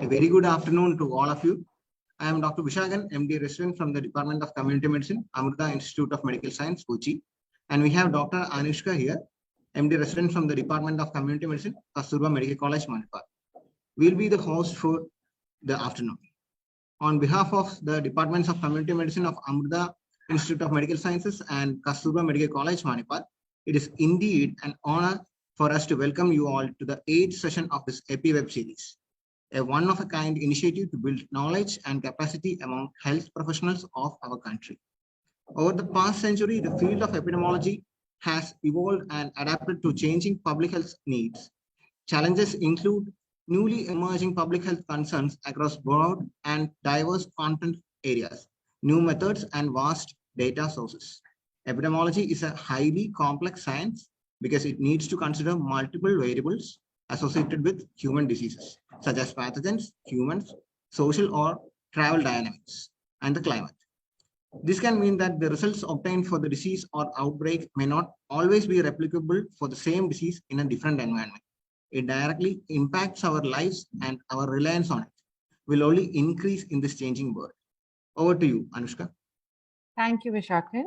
A very good afternoon to all of you. I am Dr. Vishagan, MD Resident from the Department of Community Medicine, Amrita Institute of Medical Science, Kochi. And we have Dr. Anushka here, MD Resident from the Department of Community Medicine, Kasturba Medical College, Manipal. We'll be the host for the afternoon. On behalf of the Departments of Community Medicine of Amrita Institute of Medical Sciences and Kasturba Medical College, Manipal, it is indeed an honor for us to welcome you all to the 8th session of this EPI web series, a one-of-a-kind initiative to build knowledge and capacity among health professionals of our country. Over the past century, the field of epidemiology has evolved and adapted to changing public health needs. Challenges include newly emerging public health concerns across broad and diverse content areas, new methods, and vast data sources. Epidemiology is a highly complex science because it needs to consider multiple variables associated with human diseases, such as pathogens, humans, social or travel dynamics, and the climate. This can mean that the results obtained for the disease or outbreak may not always be replicable for the same disease in a different environment. It directly impacts our lives, and our reliance on it will only increase in this changing world. Over to you, Anushka. Thank you, Vishakan.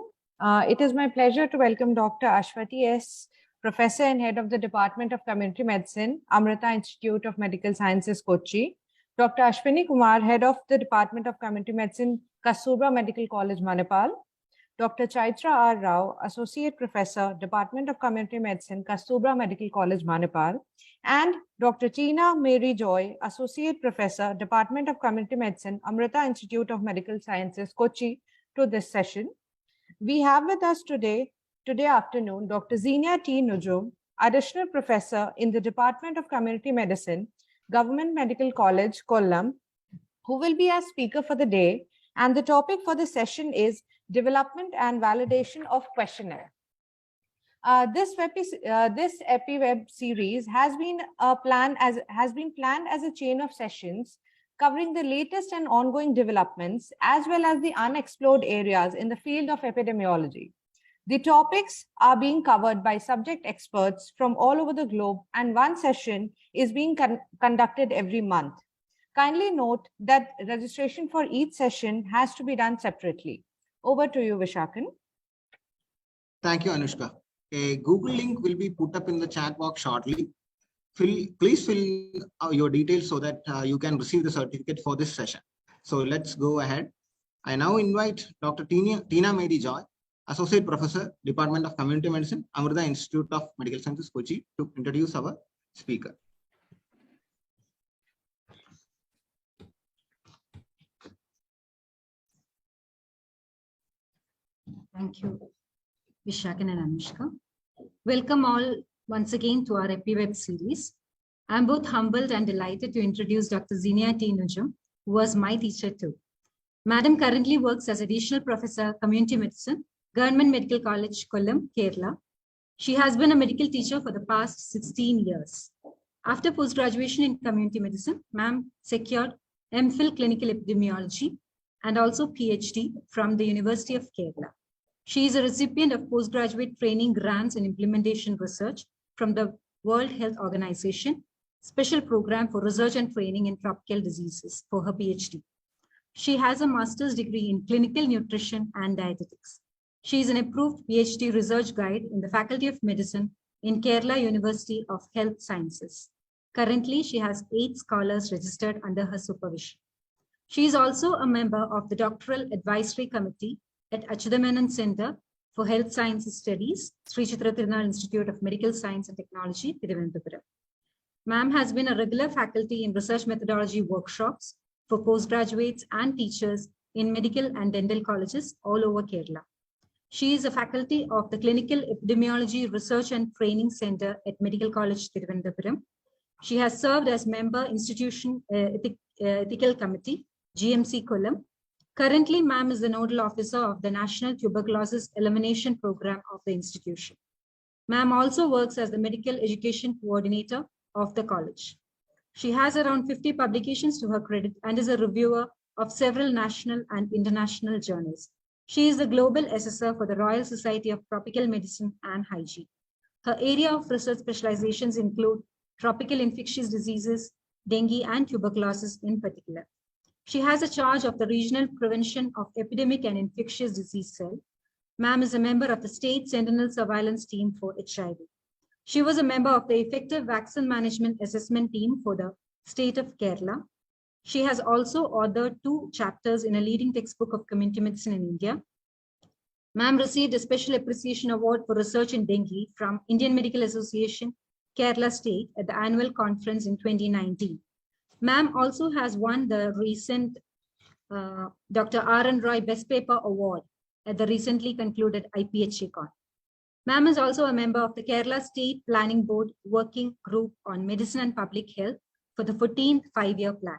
It is my pleasure to welcome Dr. Ashwati S., Professor and Head of the Department of Community Medicine, Amrita Institute of Medical Sciences, Kochi. Dr. Ashwini Kumar, Head of the Department of Community Medicine, Kasturba Medical College, Manipal. Dr. Chaitra R. Rao, Associate Professor, Department of Community Medicine, Kasturba Medical College, Manipal. And Dr. Tina Mary Joy, Associate Professor, Department of Community Medicine, Amrita Institute of Medical Sciences, Kochi, to this session. We have with us today afternoon, Dr. ZiniaT Nujum, Additional Professor in the Department of Community Medicine, Government Medical College, Kollam, who will be our speaker for the day. And the topic for the session is Development and Validation of Questionnaire. This EPI web series has been planned as a chain of sessions covering the latest and ongoing developments as well as the unexplored areas in the field of epidemiology. The topics are being covered by subject experts from all over the globe, and one session is being conducted every month. Kindly note that registration for each session has to be done separately. Over to you, Vishakan. Thank you, Anushka. A Google link will be put up in the chat box shortly. Please fill your details so that you can receive the certificate for this session. So let's go ahead. I now invite Dr. Tina Mary Joy, Associate Professor, Department of Community Medicine, Amrita Institute of Medical Sciences, Kochi, to introduce our speaker. Thank you, Vishakan and Anushka. Welcome all once again to our EPI web series. I'm both humbled and delighted to introduce Dr. ZiniaT Nujum, who was my teacher too. Madam currently works as Additional Professor, Community Medicine, Government Medical College, Kollam, Kerala. She has been a medical teacher for the past 16 years. After post-graduation in Community Medicine, ma'am secured MPhil Clinical Epidemiology and also PhD from the University of Kerala. She is a recipient of postgraduate training grants and implementation research from the World Health Organization, Special Program for Research and Training in Tropical Diseases for her PhD. She has a master's degree in clinical nutrition and dietetics. She is an approved PhD research guide in the Faculty of Medicine in Kerala University of Health Sciences. Currently, she has 8 scholars registered under her supervision. She is also a member of the Doctoral Advisory Committee at Achutamenan Center for Health Sciences Studies, Sri Chitra Tirunal Institute of Medical Science and Technology, Thiruvananthapuram. Ma'am has been a regular faculty in research methodology workshops for postgraduates and teachers in medical and dental colleges all over Kerala. She is a faculty of the Clinical Epidemiology Research and Training Center at Medical College, Thiruvananthapuram. She has served as member Institution Ethical Committee, GMC Kollam. Currently, ma'am is the nodal officer of the National Tuberculosis Elimination Program of the institution. Ma'am also works as the medical education coordinator of the college. She has around 50 publications to her credit and is a reviewer of several national and international journals. She is the global assessor for the Royal Society of Tropical Medicine and Hygiene. Her area of research specializations include tropical infectious diseases, dengue and tuberculosis in particular. She has a charge of the Regional Prevention of Epidemic and Infectious Disease Cell. Ma'am is a member of the State Sentinel Surveillance Team for HIV. She was a member of the Effective Vaccine Management Assessment Team for the state of Kerala. She has also authored 2 chapters in a leading textbook of community medicine in India. Ma'am received a Special Appreciation Award for Research in Dengue from Indian Medical Association, Kerala State at the annual conference in 2019. Ma'am also has won the recent Dr. R.N. Roy Best Paper Award at the recently concluded IPHA-Con. Ma'am is also a member of the Kerala State Planning Board Working Group on Medicine and Public Health for the 14th 5-year plan.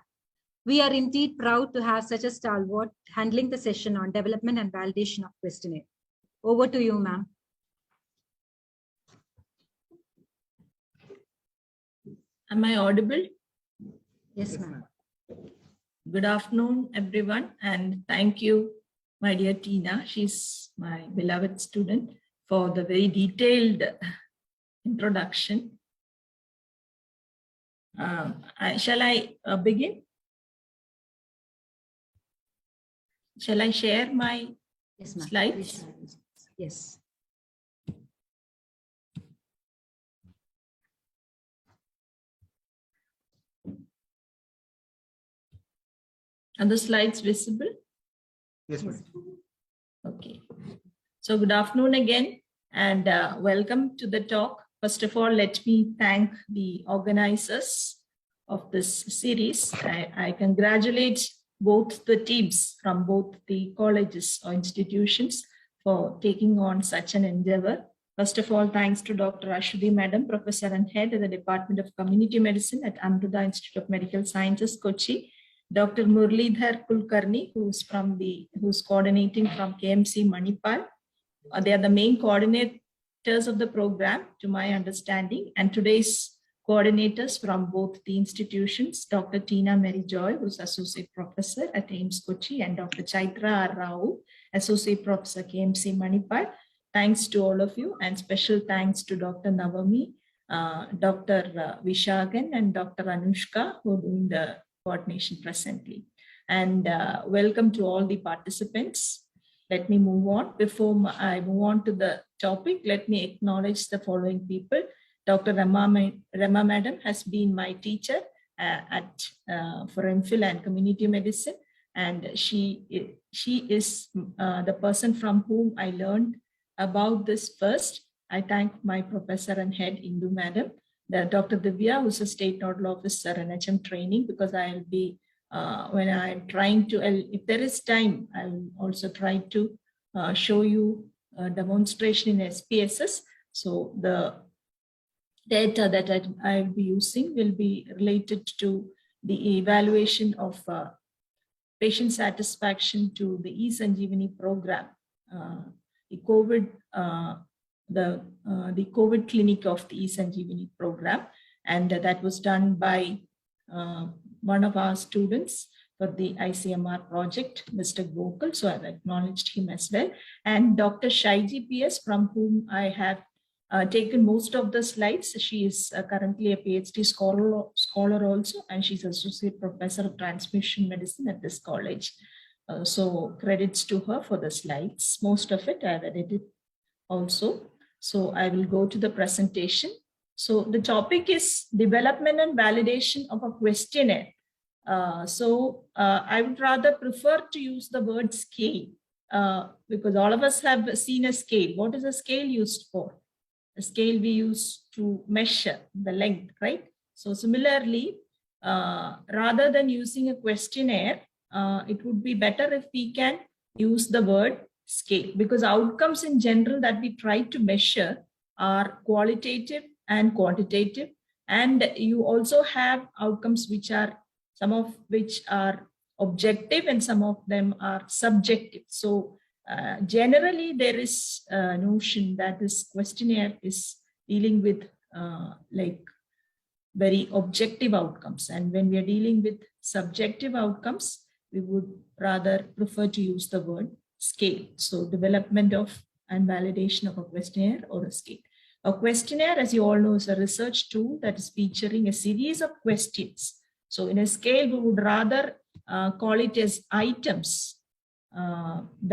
We are indeed proud to have such a stalwart handling the session on development and validation of questionnaire. Over to you, ma'am. Am I audible? Yes, ma'am. Good afternoon, everyone, and thank you, my dear Tina. She's my beloved student, for the very detailed introduction. Shall I begin? Shall I share my slides? Yes. Are the slides visible? Yes, ma'am. Okay. So good afternoon again, and welcome to the talk. First of all, let me thank the organizers of this series. I congratulate both the teams from both the colleges or institutions for taking on such an endeavor. First of all, thanks to Dr. Ashwati Madam, Professor and Head of the Department of Community Medicine at Amruta Institute of Medical Sciences, Kochi. Dr. Murlidhar Kulkarni, who's coordinating from KMC Manipal. They are the main coordinators of the program, to my understanding, and today's coordinators from both the institutions, Dr. Tina Mary Joy, who's Associate Professor at AIIMS Kochi, and Dr. Chaitra R. Rao, Associate Professor, KMC Manipal. Thanks to all of you, and special thanks to Dr. Navami, Dr. Vishagan, and Dr. Anushka, who are doing the coordination presently. And welcome to all the participants. Let me move on. Before I move on to the topic, let me acknowledge the following people. Dr. Rama Madam has been my teacher for MPhil and Community Medicine, and she is the person from whom I learned about this first. I thank my professor and head, Indu Madam. Dr. Divya, who's a state nodal officer NHM training, because I'll be, when I'm trying to, if there is time, I'll also try to show you a demonstration in SPSS. So the data that I'll be using will be related to the evaluation of patient satisfaction to the eSanjeevani program, the COVID clinic of the eSanjeevani program, and that was done by one of our students for the ICMR project, Mr. Gokul. So I've acknowledged him as well. And Dr. Shaiji PS, from whom I have taken most of the slides. She is currently a PhD scholar also, and she's Associate Professor of Transmission Medicine at this college. So credits to her for the slides. Most of it I've edited also. So I will go to the presentation. So the topic is development and validation of a questionnaire. I would rather prefer to use the word scale because all of us have seen a scale. What is a scale used for? A scale we use to measure the length, right? So similarly, rather than using a questionnaire, it would be better if we can use the word scale, because outcomes in general that we try to measure are qualitative and quantitative, and you also have outcomes which are, some of which are objective and some of them are subjective. So generally there is a notion that this questionnaire is dealing with like very objective outcomes, and when we are dealing with subjective outcomes, we would rather prefer to use the word scale. So development of and validation of a questionnaire or a scale. A questionnaire, as you all know, is a research tool that is featuring a series of questions So in a scale, we would rather call it as items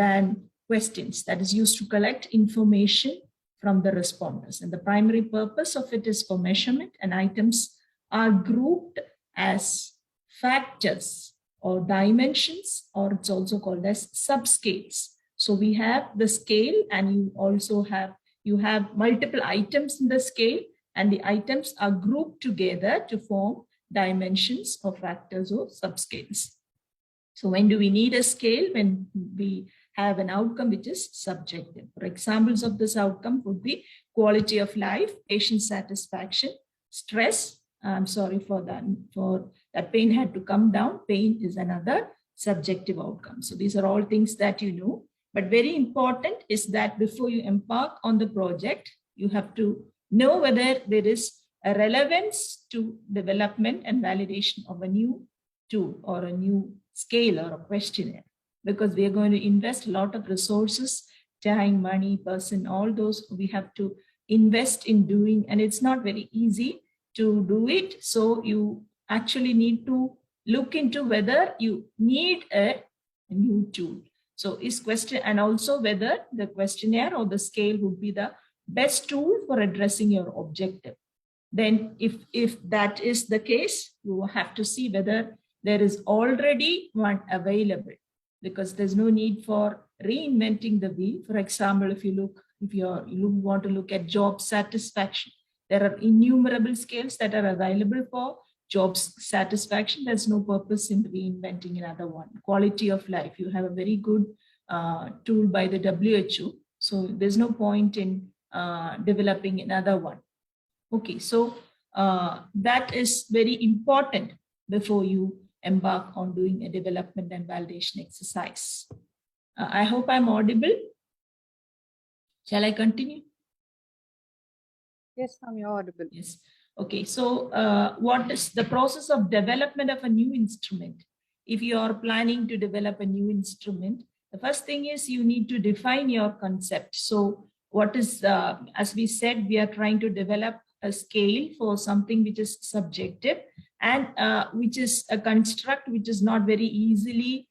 than questions, that is used to collect information from the responders. And the primary purpose of it is for measurement, and items are grouped as factors or dimensions, or it's also called as subscales. So we have the scale, and you have multiple items in the scale, and the items are grouped together to form dimensions or factors or subscales. So when do we need a scale? When we have an outcome which is subjective. For examples of this outcome would be quality of life, patient satisfaction, stress. I'm sorry for that pain had to come down. Pain is another subjective outcome. So these are all things that you know. But very important is that before you embark on the project, you have to know whether there is a relevance to development and validation of a new tool or a new scale or a questionnaire, because we are going to invest a lot of resources, time, money, person, all those we have to invest in doing, and it's not very easy to do it. So you actually need to look into whether you need a new tool. So is question, and also whether the questionnaire or the scale would be the best tool for addressing your objective. Then if that is the case, you have to see whether there is already one available, because there's no need for reinventing the wheel. For example, if you want to look at job satisfaction, there are innumerable scales that are available for job satisfaction. There's no purpose in reinventing another one. Quality of life, you have a very good tool by the WHO. So there's no point in developing another one. Okay, so that is very important before you embark on doing a development and validation exercise. I hope I'm audible. Shall I continue? Yes, ma'am, you're audible. Yes. Okay, so what is the process of development of a new instrument? If you are planning to develop a new instrument, the first thing is you need to define your concept. So what is, as we said, we are trying to develop a scale for something which is subjective and which is a construct which is not very easily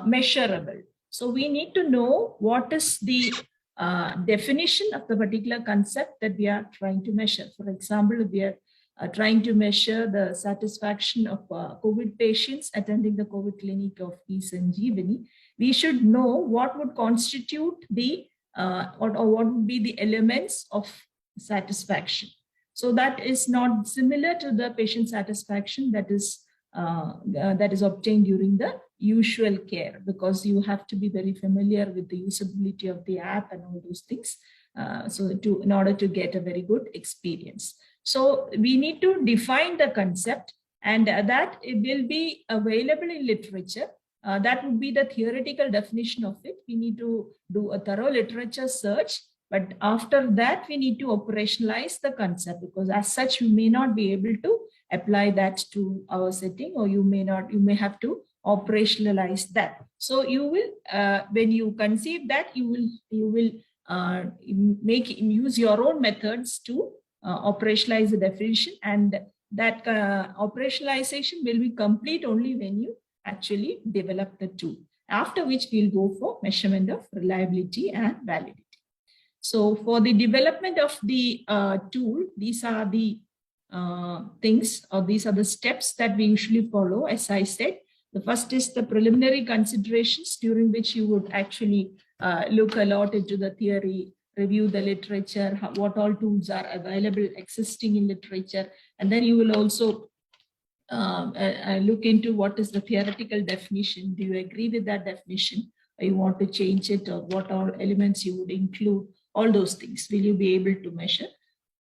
measurable. So we need to know what is the definition of the particular concept that we are trying to measure. For example, we are trying to measure the satisfaction of COVID patients attending the COVID clinic of eSanjeevani. We should know what would constitute the what would be the elements of satisfaction. So that is not similar to the patient satisfaction that is obtained during the usual care, because you have to be very familiar with the usability of the app and all those things. In order to get a very good experience. So we need to define the concept, and that it will be available in literature. That would be the theoretical definition of it. We need to do a thorough literature search, but after that we need to operationalize the concept, because as such we may not be able to apply that to our setting, or you may have to operationalize that. So you will, when you conceive that, you will use your own methods to operationalize the definition, and that operationalization will be complete only when you actually develop the tool, after which we'll go for measurement of reliability and validity. So for the development of the tool, these are the things, or these are the steps that we usually follow. As I said, the first is the preliminary considerations, during which you would actually look a lot into the theory, review the literature, what all tools are available, existing in literature, and then you will also look into what is the theoretical definition. Do you agree with that definition, or you want to change it, or what all elements you would include, all those things. Will you be able to measure?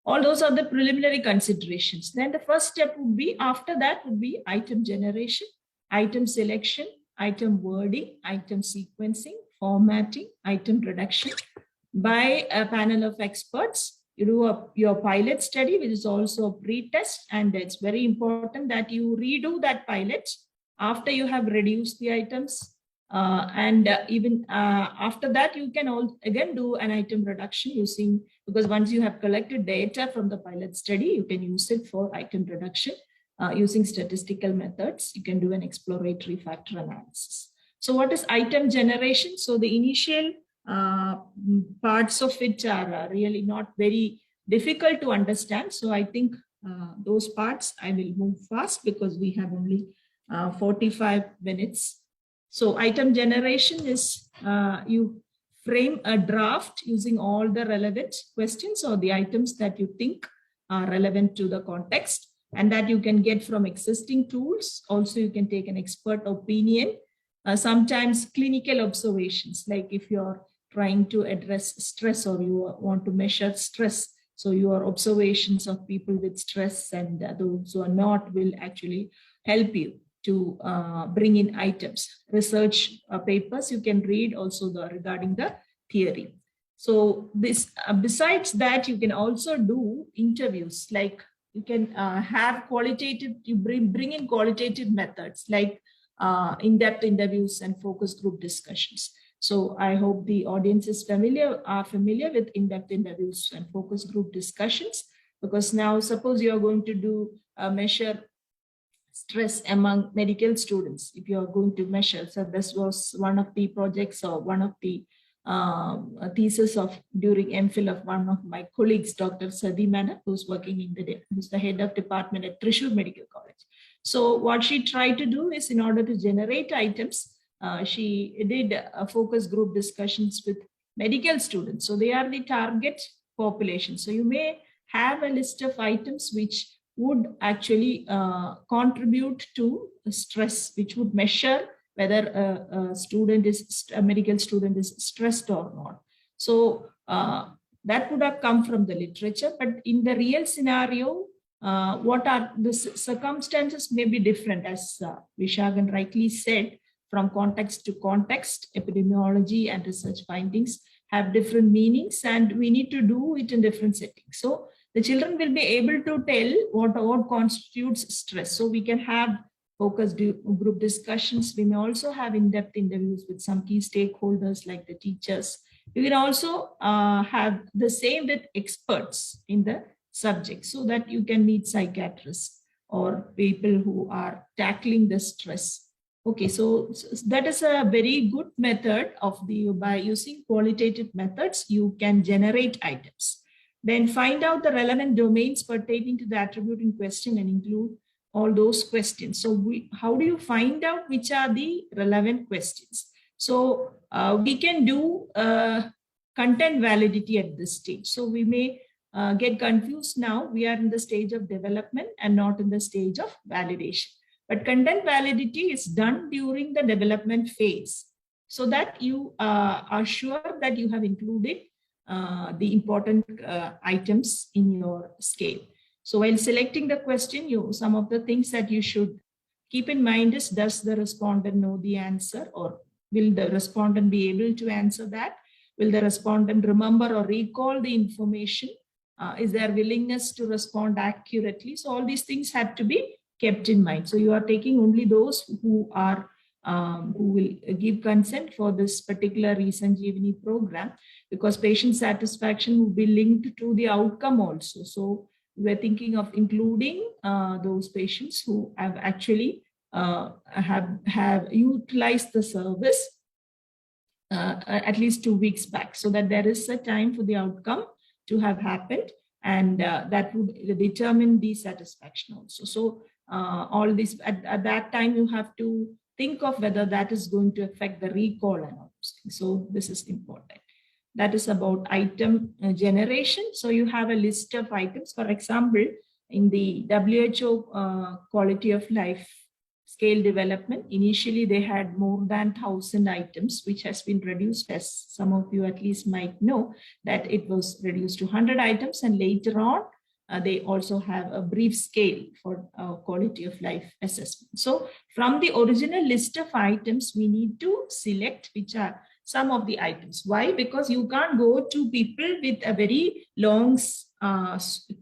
All those are the preliminary considerations. Then the first step would be, after that would be item generation, item selection, item wording, item sequencing, formatting, item reduction by a panel of experts. You do your pilot study, which is also a pre-test, and it's very important that you redo that pilot after you have reduced the items. Even after that, you can again do an item reduction because once you have collected data from the pilot study, you can use it for item reduction. using statistical methods, you can do an exploratory factor analysis. So what is item generation? So the initial parts of it are really not very difficult to understand. So I think those parts I will move fast because we have only 45 minutes. So item generation is you frame a draft using all the relevant questions or the items that you think are relevant to the context, and that you can get from existing tools. Also, you can take an expert opinion, sometimes clinical observations, like if you're trying to address stress or you want to measure stress. So your observations of people with stress and those who are not will actually help you to bring in items. Research papers you can read also regarding the theory. So this besides that, you can also do interviews, like you can have qualitative, you bring in qualitative methods like in-depth interviews and focus group discussions. So I hope the audience is familiar with in-depth interviews and focus group discussions, because now suppose you are going to do measure stress among medical students. If you are going to measure, so this was one of the projects or one of the thesis of during MPhil of one of my colleagues, Dr. Sadimana, who's the head of department at Thrissur Medical College. So what she tried to do is, in order to generate items, she did focus group discussions with medical students. So they are the target population. So you may have a list of items which would actually contribute to stress, which would measure whether a medical student is stressed or not. So that would have come from the literature, but in the real scenario, what are the circumstances may be different, as Vishagan rightly said. From context to context, epidemiology and research findings have different meanings, and we need to do it in different settings. So the children will be able to tell what constitutes stress. So we can have focus group discussions. We may also have in-depth interviews with some key stakeholders like the teachers. We can also have the same with experts in the subject, so that you can meet psychiatrists or people who are tackling the stress. Okay, so that is a very good method by using qualitative methods, you can generate items. Then find out the relevant domains pertaining to the attribute in question and include all those questions. So how do you find out which are the relevant questions? So we can do content validity at this stage. So we may get confused now. We are in the stage of development and not in the stage of validation. But content validity is done during the development phase, so that you are sure that you have included the important items in your scale. So while selecting the question, some of the things that you should keep in mind is, does the respondent know the answer, or will the respondent be able to answer that? Will the respondent remember or recall the information? Is there willingness to respond accurately? So all these things have to be kept in mind. So you are taking only those who will give consent for this particular Sanjeevani program, because patient satisfaction will be linked to the outcome also. So we're thinking of including those patients who have actually have utilized the service at least 2 weeks back, so that there is a time for the outcome to have happened, and that would determine the satisfaction also. So all this at that time you have to think of whether that is going to affect the recall and all those things. So this is important. That is about item generation. So you have a list of items. For example, in the WHO quality of life scale development, initially they had more than 1,000 items, which has been reduced, as some of you at least might know, that it was reduced to 100 items, and later on they also have a brief scale for quality of life assessment. So from the original list of items, we need to select which are some of the items. Why? Because you can't go to people with a very long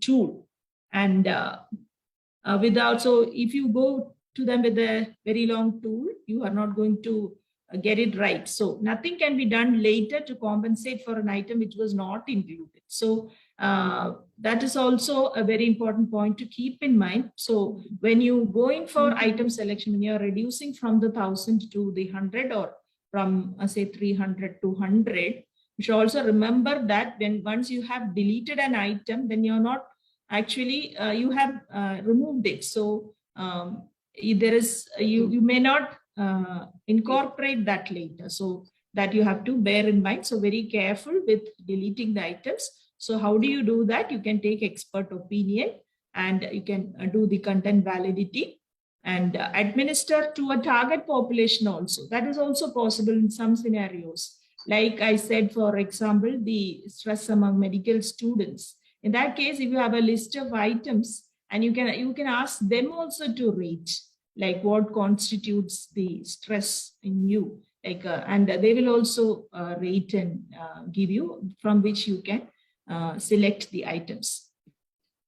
tool, and so if you go to them with a very long tool, you are not going to get it right. So nothing can be done later to compensate for an item which was not included. So that is also a very important point to keep in mind. So when you going for item selection, when you're reducing from the 1000 to the 100 or from say 300 to 100, you should also remember that when once you have deleted an item, then you're not actually, you have removed it. So there is, you may not incorporate that later. So that you have to bear in mind. So very careful with deleting the items. So how do you do that? You can take expert opinion and you can do the content validity and administer to a target population also. That is also possible in some scenarios. Like I said, for example, the stress among medical students. In that case, if you have a list of items and you can ask them also to rate, like what constitutes the stress in you, like and they will also rate and give you from which you can select the items.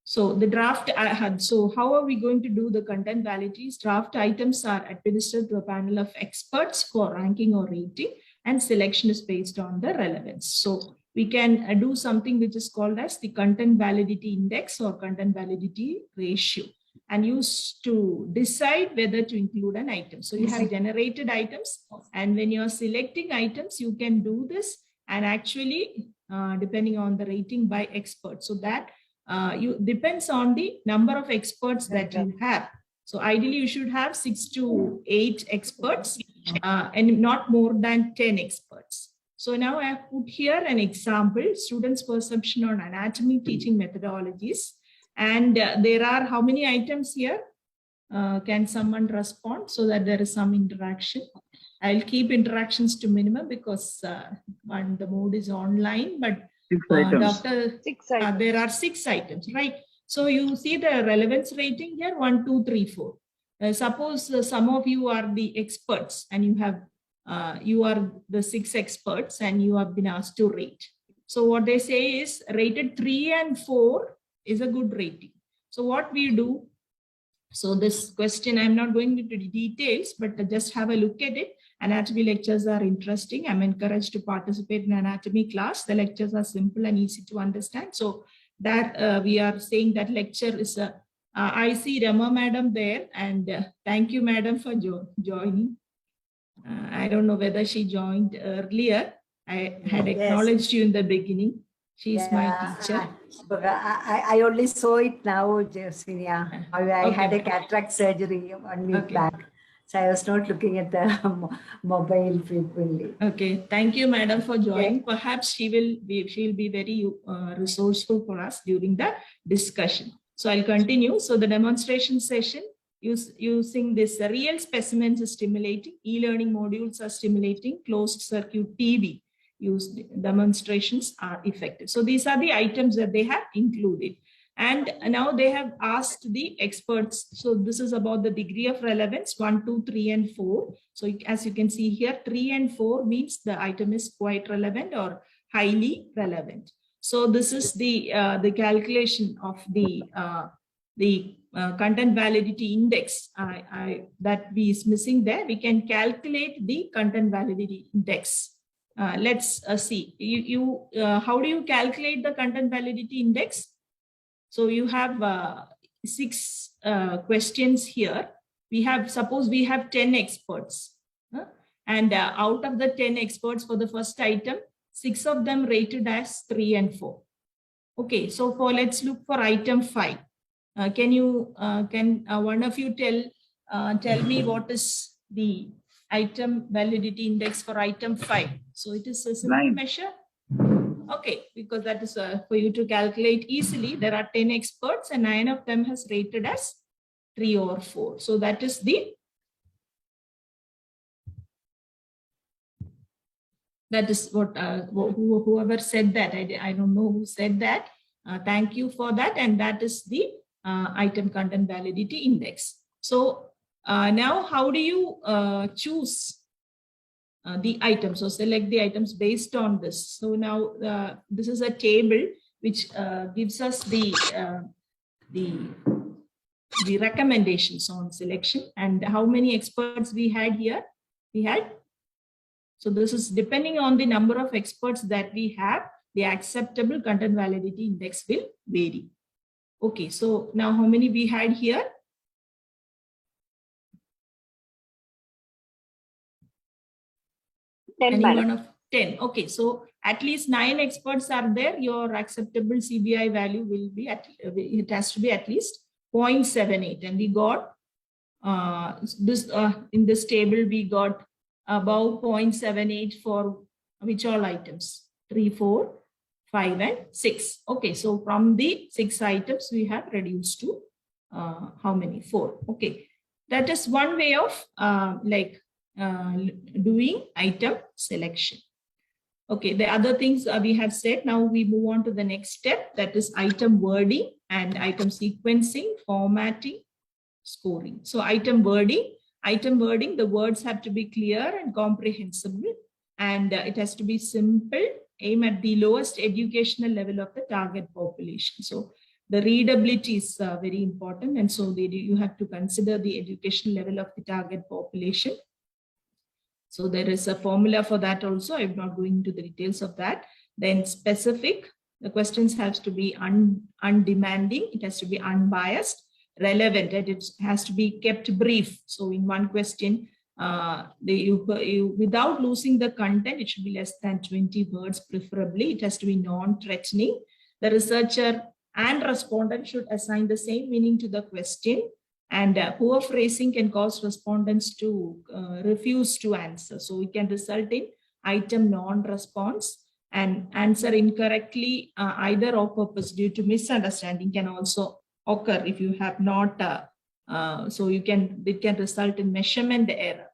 So the draft, so how are we going to do the content validities? Draft items are administered to a panel of experts for ranking or rating, and selection is based on the relevance. So we can do something which is called as the content validity index or content validity ratio, and used to decide whether to include an item. So you have generated items, and when you're selecting items, you can do this, and actually depending on the rating by experts. So that depends on the number of experts that you have. So ideally you should have 6 to 8 experts and not more than 10 experts. So now I have put here an example, students' perception on anatomy teaching methodologies. And there are how many items here? Can someone respond so that there is some interaction? I'll keep interactions to minimum because the mode is online, but 6 items. Doctor, 6 items. there are 6 items, right? So you see the relevance rating here, 1, 2, 3, 4. Suppose some of you are the experts and you are the 6 experts and you have been asked to rate. So what they say is rated 3 and 4 is a good rating. So what we do, so this question, I'm not going into the details, but just have a look at it. Anatomy lectures are interesting. I'm encouraged to participate in anatomy class. The lectures are simple and easy to understand. So that we are saying that lecture is I see Rama madam there, and thank you madam for joining. I don't know whether she joined earlier. I had acknowledged you in the beginning. She is my teacher. I only saw it now, Zinia. I had a cataract surgery 1 week back. So I was not looking at the mobile frequently. Okay, thank you, madam, for joining. Perhaps she'll be very resourceful for us during the discussion. So I'll continue. So the demonstration session using this real specimens is stimulating, e-learning modules are stimulating, closed circuit TV used demonstrations are effective. So these are the items that they have included. And now they have asked the experts. So this is about the degree of relevance, 1, 2, 3, and 4. So as you can see here, 3 and 4 means the item is quite relevant or highly relevant. So this is the calculation of the content validity index that is missing there. We can calculate the content validity index. Let's see. How do you calculate the content validity index? So you have 6 questions here. Suppose we have 10 experts. And out of the 10 experts for the first item, 6 of them rated as 3 and 4. Okay, so let's look for item 5. Can one of you tell me what is the item validity index for item 5? So it is a simple measure. Okay, because that is for you to calculate easily. There are 10 experts and 9 of them has rated as 3 or 4. So that is what whoever said that. I don't know who said that. Thank you for that. And that is the item content validity index. So now how do you choose the items? So select the items based on this. So now this is a table which gives us the recommendations on selection. And how many experts we had here? We had So this is depending on the number of experts that we have, the acceptable content validity index will vary. Okay, so now how many we had here? Anyone of 10. Okay, so at least 9 experts are there. Your acceptable CBI value will be it has to be at least 0.78, and we got this in this table we got about 0.78 for which all items? 3, 4, 5, and 6. Okay, so from the 6 items we have reduced to how many? 4. Okay, that is one way of doing item selection. Okay, the other things we have said. Now we move on to the next step, that is item wording and item sequencing, formatting, scoring. So item wording, the words have to be clear and comprehensible, and it has to be simple, aim at the lowest educational level of the target population. So the readability is very important, and so you have to consider the educational level of the target population. So there is a formula for that also. I'm not going into the details of that. Then specific, the questions have to be undemanding, it has to be unbiased, relevant, and it has to be kept brief. So in one question, without losing the content, it should be less than 20 words preferably. It has to be non-threatening. The researcher and respondent should assign the same meaning to the question, and poor phrasing can cause respondents to refuse to answer. So it can result in item non-response, and answer incorrectly either on purpose due to misunderstanding can also occur if you have not, it can result in measurement error.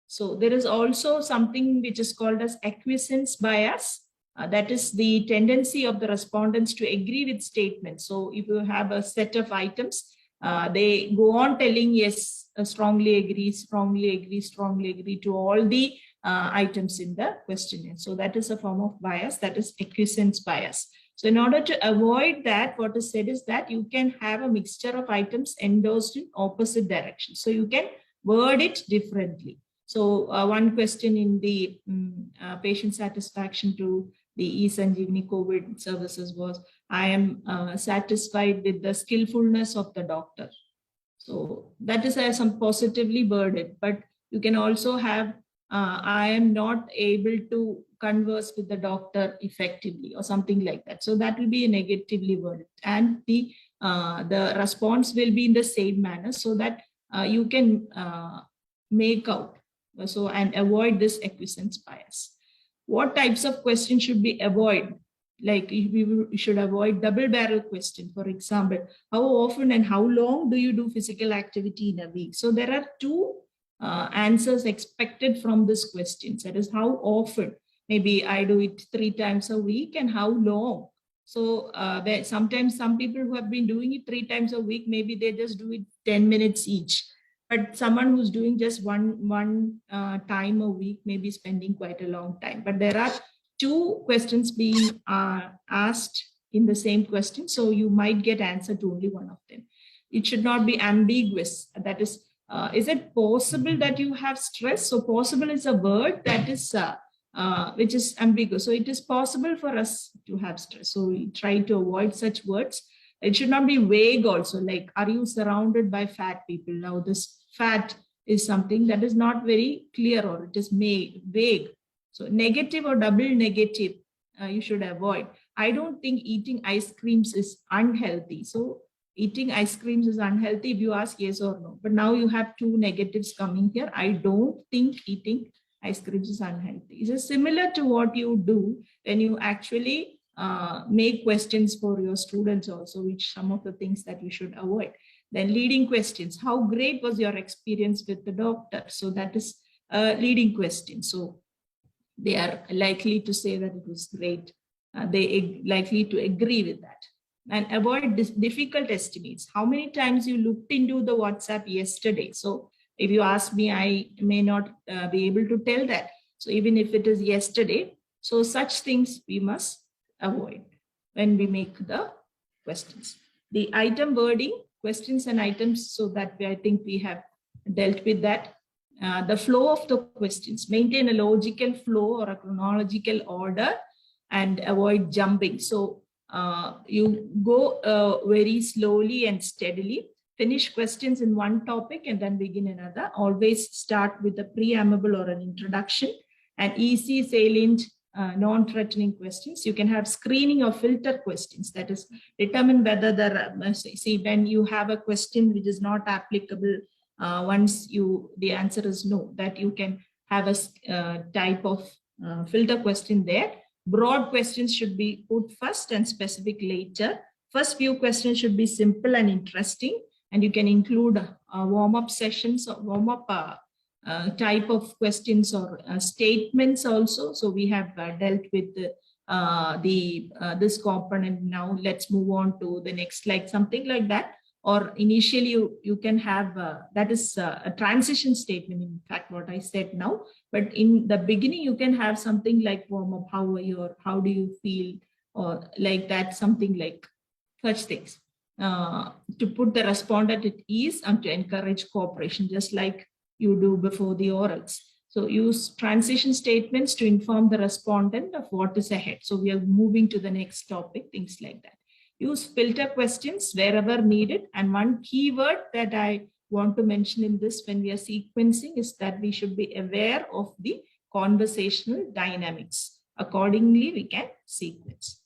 So there is also something which is called as acquiescence bias. That is the tendency of the respondents to agree with statements. So if you have a set of items, they go on telling yes, strongly agree, strongly agree, strongly agree to all the items in the questionnaire. So that is a form of bias, that is acquiescence bias. So in order to avoid that, what is said is that you can have a mixture of items endorsed in opposite directions. So you can word it differently. So one question in the patient satisfaction to the eSanjeevani COVID services was, I am satisfied with the skillfulness of the doctor. So that is some positively worded, but you can also have, I am not able to converse with the doctor effectively or something like that. So that will be a negatively worded, and the response will be in the same manner, so that you can make out and avoid this acquiescence bias. What types of questions should be avoided? Like we should avoid double barrel question. For example, how often and how long do you do physical activity in a week? So there are two answers expected from this question. That is, how often? Maybe I do it 3 times a week, and how long? So sometimes some people who have been doing it 3 times a week, maybe they just do it 10 minutes each. But someone who's doing just one time a week may be spending quite a long time. But there are 2 questions being asked in the same question, so you might get answer to only one of them. It should not be ambiguous. That is it possible that you have stress? So possible is a word that is which is ambiguous. So it is possible for us to have stress. So we try to avoid such words. It should not be vague also, like, are you surrounded by fat people? Now this fat is something that is not very clear, or it is vague. So negative or double negative, you should avoid. I don't think eating ice creams is unhealthy. So eating ice creams is unhealthy if you ask yes or no. But now you have 2 negatives coming here. I don't think eating ice creams is unhealthy. It is similar to what you do when you actually make questions for your students also, which some of the things that you should avoid. Then leading questions. How great was your experience with the doctor? So that is a leading question. So they are likely to say that it was great. They are likely to agree with that. And avoid difficult estimates. How many times you looked into the WhatsApp yesterday? So if you ask me, I may not be able to tell that. So even if it is yesterday, so such things we must avoid when we make the questions. The item wording, questions and items, so that I think we have dealt with that. the flow of the questions, maintain a logical flow or a chronological order, and avoid jumping. So you go very slowly and steadily, finish questions in one topic and then begin another. Always start with a preamble or an introduction, and easy, salient, non-threatening questions. You can have screening or filter questions, that is determine whether see, when you have a question which is not applicable, once the answer is no, that you can have a type of filter question there. Broad questions should be put first and specific later. First few questions should be simple and interesting, and you can include warm-up sessions or warm-up type of questions or statements also. So we have dealt with this component. Now let's move on to the next slide, something like that. Or initially you can have that is a transition statement, in fact, what I said now. But in the beginning, you can have something like warm up, how are you, or how do you feel, or like that, something like such things, to put the respondent at ease and to encourage cooperation, just like you do before the orals. So use transition statements to inform the respondent of what is ahead. So we are moving to the next topic, things like that. Use filter questions wherever needed. And one keyword that I want to mention in this when we are sequencing is that we should be aware of the conversational dynamics. Accordingly, we can sequence.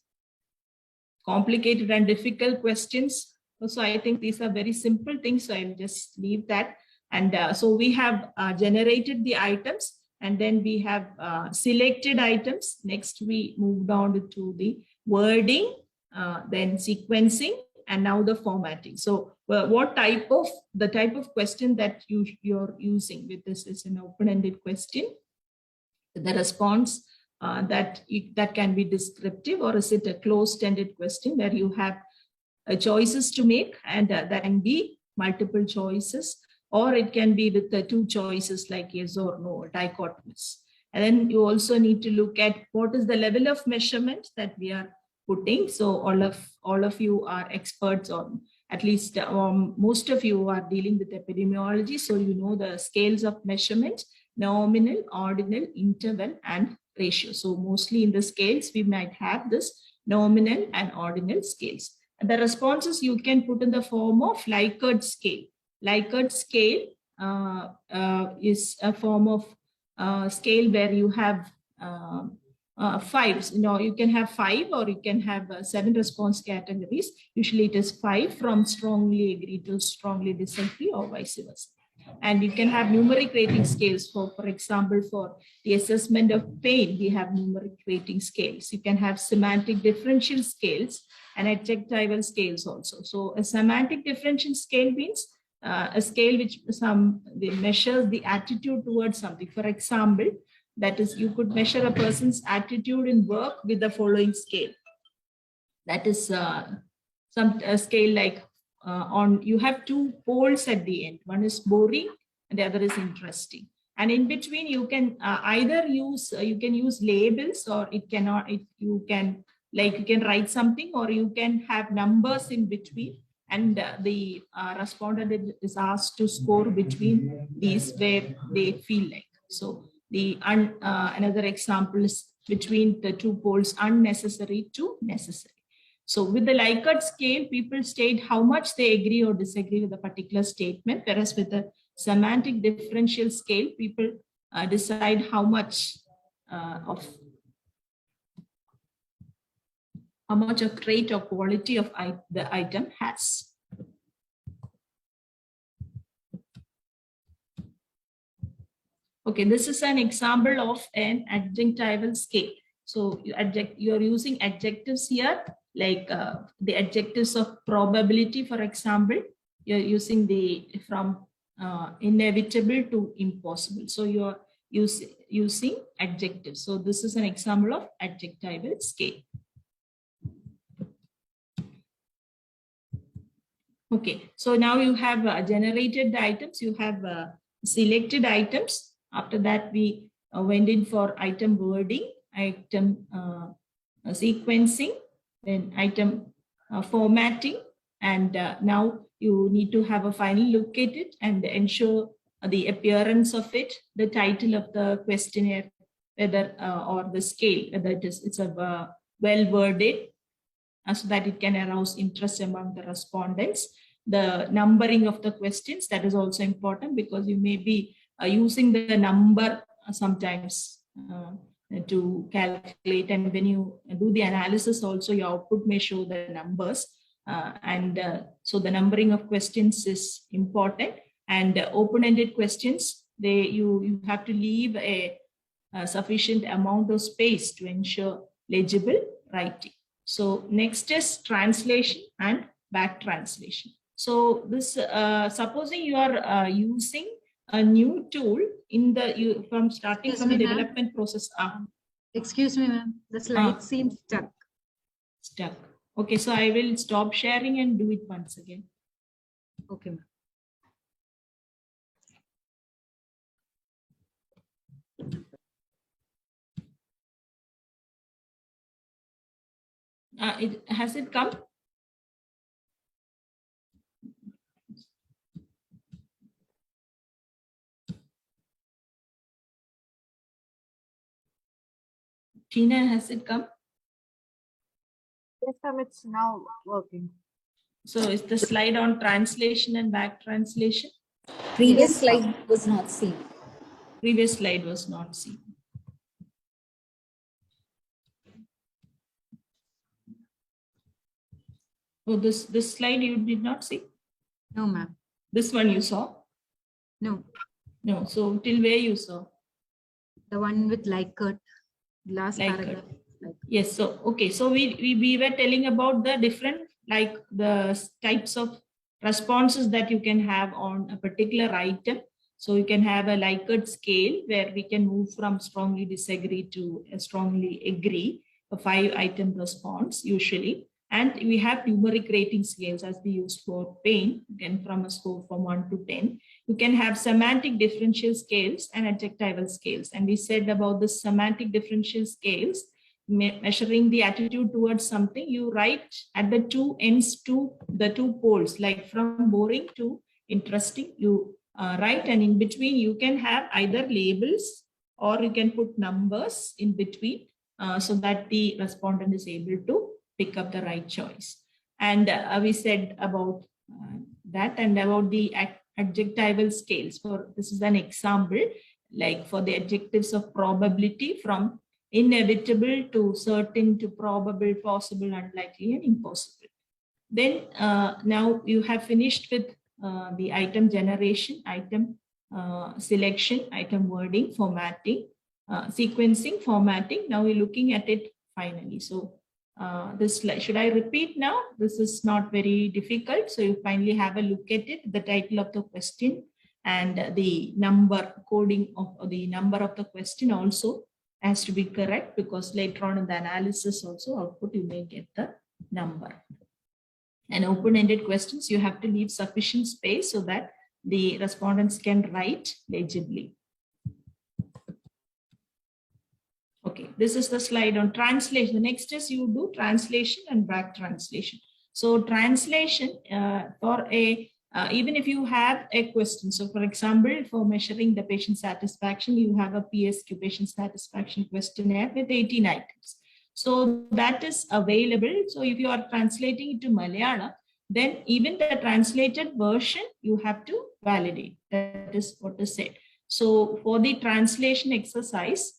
Complicated and difficult questions. Also, I think these are very simple things, so I'll just leave that. And so we have generated the items, and then we have selected items. Next, we moved on to the wording, then sequencing, and now the formatting. So what type of question that you're using with this is an open-ended question. The response that can be descriptive, or is it a closed-ended question where you have choices to make, and that can be multiple choices, or it can be with the two choices like yes or no, or dichotomous. And then you also need to look at what is the level of measurement that we are putting. So all of you are experts on, at least most of you are dealing with epidemiology, so you know the scales of measurement: nominal, ordinal, interval, and ratio. So mostly in the scales we might have this nominal and ordinal scales. And the responses you can put in the form of Likert scale. Likert scale is a form of scale where you have fives. You can have 5 or you can have 7 response categories. Usually it is 5, from strongly agree to strongly disagree, or vice versa. And you can have numeric rating scales. For example, for the assessment of pain, we have numeric rating scales. You can have semantic differential scales and adjectival scales also. So a semantic differential scale means a scale which measures the attitude towards something. For example, that is, you could measure a person's attitude in work with the following scale. That is some scale like you have 2 poles at the end. One is boring and the other is interesting. And in between, you can either use labels, or you can write something, or you can have numbers in between. And the respondent is asked to score between these where they feel like. So another example is between the 2 poles, unnecessary to necessary. So with the Likert scale, people state how much they agree or disagree with a particular statement, whereas with the semantic differential scale, people decide how much a trait or quality of the item has. Okay, this is an example of an adjectival scale. So you're using adjectives here, like the adjectives of probability, for example. You're using from inevitable to impossible. So you're using adjectives. So this is an example of adjectival scale. Okay, so now you have generated the items, you have selected items. After that, we went in for item wording, item sequencing, then item formatting, and now you need to have a final look at it and ensure the appearance of it, the title of the questionnaire, whether or the scale, whether it's a well worded, so that it can arouse interest among the respondents. The numbering of the questions, that is also important, because you may be using the number sometimes to calculate, and when you do the analysis also, your output may show the numbers, so the numbering of questions is important. And open-ended questions, you have to leave a sufficient amount of space to ensure legible writing. So next is translation and back translation. So this, supposing you are using a new tool in the from starting from the development process. Excuse me, ma'am. The slide seems stuck. Stuck. Okay, so I will stop sharing and do it once again. Okay, ma'am. Has it come? Tina, has it come? Yes, ma'am, it's now working. So is the slide on translation and back translation? Previous slide was not seen. Previous slide was not seen. Oh, this slide you did not see? No, ma'am. This one you saw? No. No. So till where you saw? The one with Likert, last Likert. paragraph. Yes. So okay. So we were telling about the different, like the types of responses that you can have on a particular item. So you can have a Likert scale where we can move from strongly disagree to a strongly agree, a 5-item response usually. And we have numeric rating scales as we used for pain, again from a score from 1 to 10. You can have semantic differential scales and adjectival scales. And we said about the semantic differential scales, measuring the attitude towards something, you write at the two ends to the two poles, like from boring to interesting, you write, and in between you can have either labels or you can put numbers in between so that the respondent is able to pick up the right choice. And we said about that, and about the adjectival scales. For this is an example, like for the adjectives of probability, from inevitable to certain to probable, possible, unlikely, and impossible. Then now you have finished with the item generation, item selection, item wording, formatting, sequencing, formatting. Now we're looking at it finally. So this slide, should I repeat now? This is not very difficult. So you finally have a look at it, the title of the question and the number, coding of the number of the question also has to be correct, because later on in the analysis also output you may get the number. And open-ended questions, you have to leave sufficient space so that the respondents can write legibly. Okay, this is the slide on translation. The next is you do translation and back translation. So translation for a, even if you have a question, so for example, for measuring the patient satisfaction, you have a PSQ, patient satisfaction questionnaire with 18 items. So that is available. So if you are translating it to Malayalam, then even the translated version, you have to validate. That is what is said. So for the translation exercise,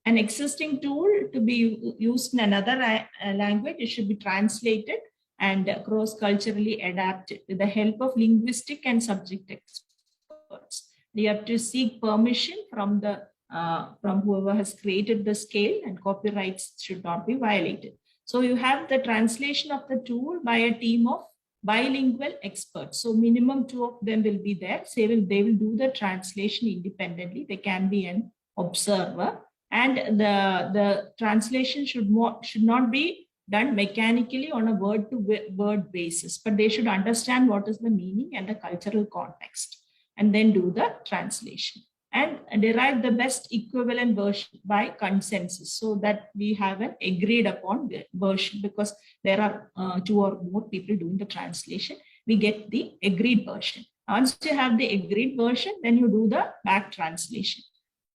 an existing tool to be used in another language, it should be translated and cross-culturally adapted with the help of linguistic and subject experts. You have to seek permission from the from whoever has created the scale, and copyrights should not be violated. So you have the translation of the tool by a team of bilingual experts. So minimum 2 of them will be there. So they will do the translation independently. They can be an observer. And the translation should not be done mechanically on a word-to-word basis, but they should understand what is the meaning and the cultural context, and then do the translation and derive the best equivalent version by consensus, so that we have an agreed upon version, because there are 2 or more people doing the translation. We get the agreed version. Once you have the agreed version, then you do the back translation.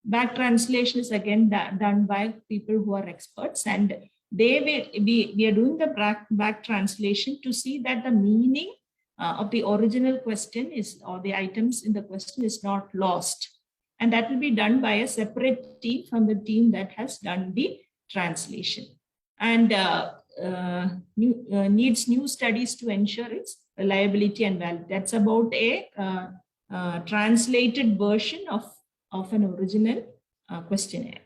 Back translation is again done by people who are experts, and we are doing the back translation to see that the meaning of the original question is, or the items in the question is not lost. And that will be done by a separate team from the team that has done the translation. And needs new studies to ensure its reliability and validity. That's about a translated version of an original questionnaire.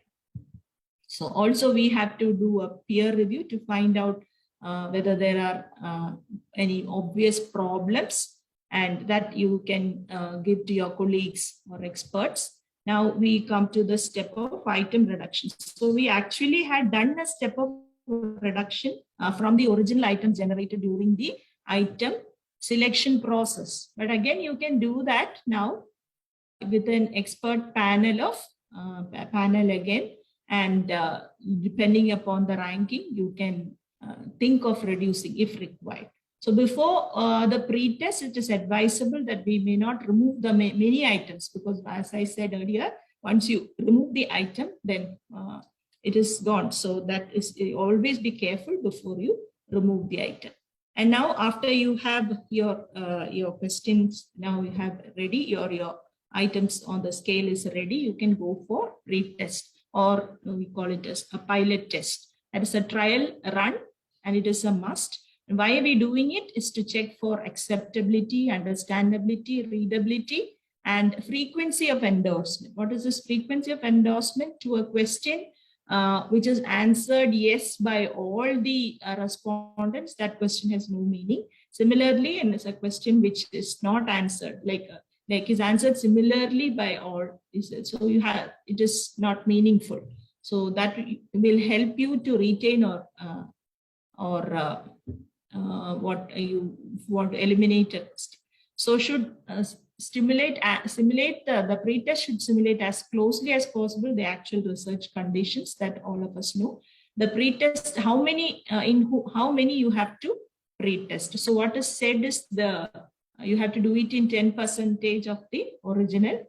So also we have to do a peer review to find out whether there are any obvious problems, and that you can give to your colleagues or experts. Now we come to the step of item reduction. So we actually had done a step of reduction from the original item generated during the item selection process. But again, you can do that now with an expert panel again, and depending upon the ranking, you can think of reducing if required. So before the pre-test, it is advisable that we may not remove the many items, because as I said earlier, once you remove the item, then it is gone. So that is, always be careful before you remove the item. And now after you have your questions, now you have ready, your items on the scale is ready, you can go for pre-test, or we call it as a pilot test. That is a trial run, and it is a must. And why are we doing it? Is to check for acceptability, understandability, readability, and frequency of endorsement. What is this frequency of endorsement? To a question which is answered yes by all the respondents, that question has no meaning. Similarly, and it's a question which is not answered, like is answered similarly by all, so you have, it is not meaningful. So that will help you to retain or what you want to eliminate a test. So should simulate the pretest should simulate as closely as possible the actual research conditions that all of us know. The pretest, how many you have to pretest. So what is said is you have to do it in 10% of the original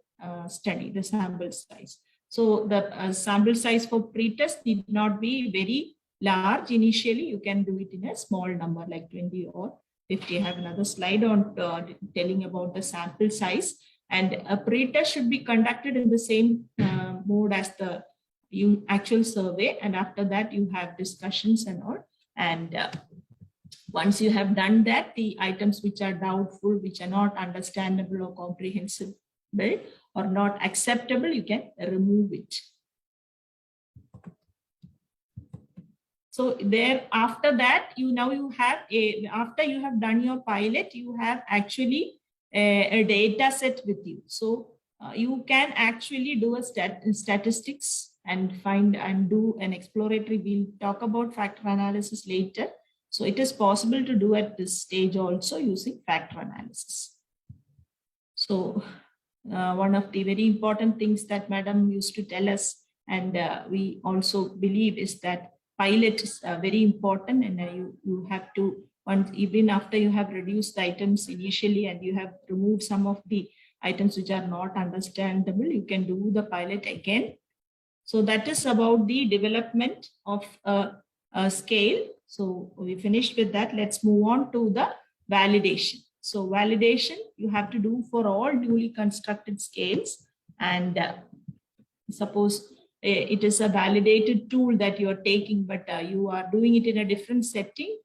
study, the sample size. So the sample size for pretest need not be very large initially. You can do it in a small number like 20 or 50. I have another slide on telling about the sample size. And a pretest should be conducted in the same mode as the actual survey. And after that, you have discussions and all. And once you have done that, the items which are doubtful, which are not understandable or comprehensible or not acceptable, you can remove it. So there, after that, after you have done your pilot, you have actually a data set with you. So you can actually do a statistics and find and do an exploratory. We'll talk about factor analysis later. So it is possible to do at this stage also using factor analysis. So one of the very important things that Madam used to tell us, and we also believe, is that pilot is very important, and you have to, even after you have reduced the items initially and you have removed some of the items which are not understandable, you can do the pilot again. So that is about the development of a scale. So we finished with that. Let's move on to the validation. So validation you have to do for all newly constructed scales, and suppose it is a validated tool that you are taking, but you are doing it in a different setting.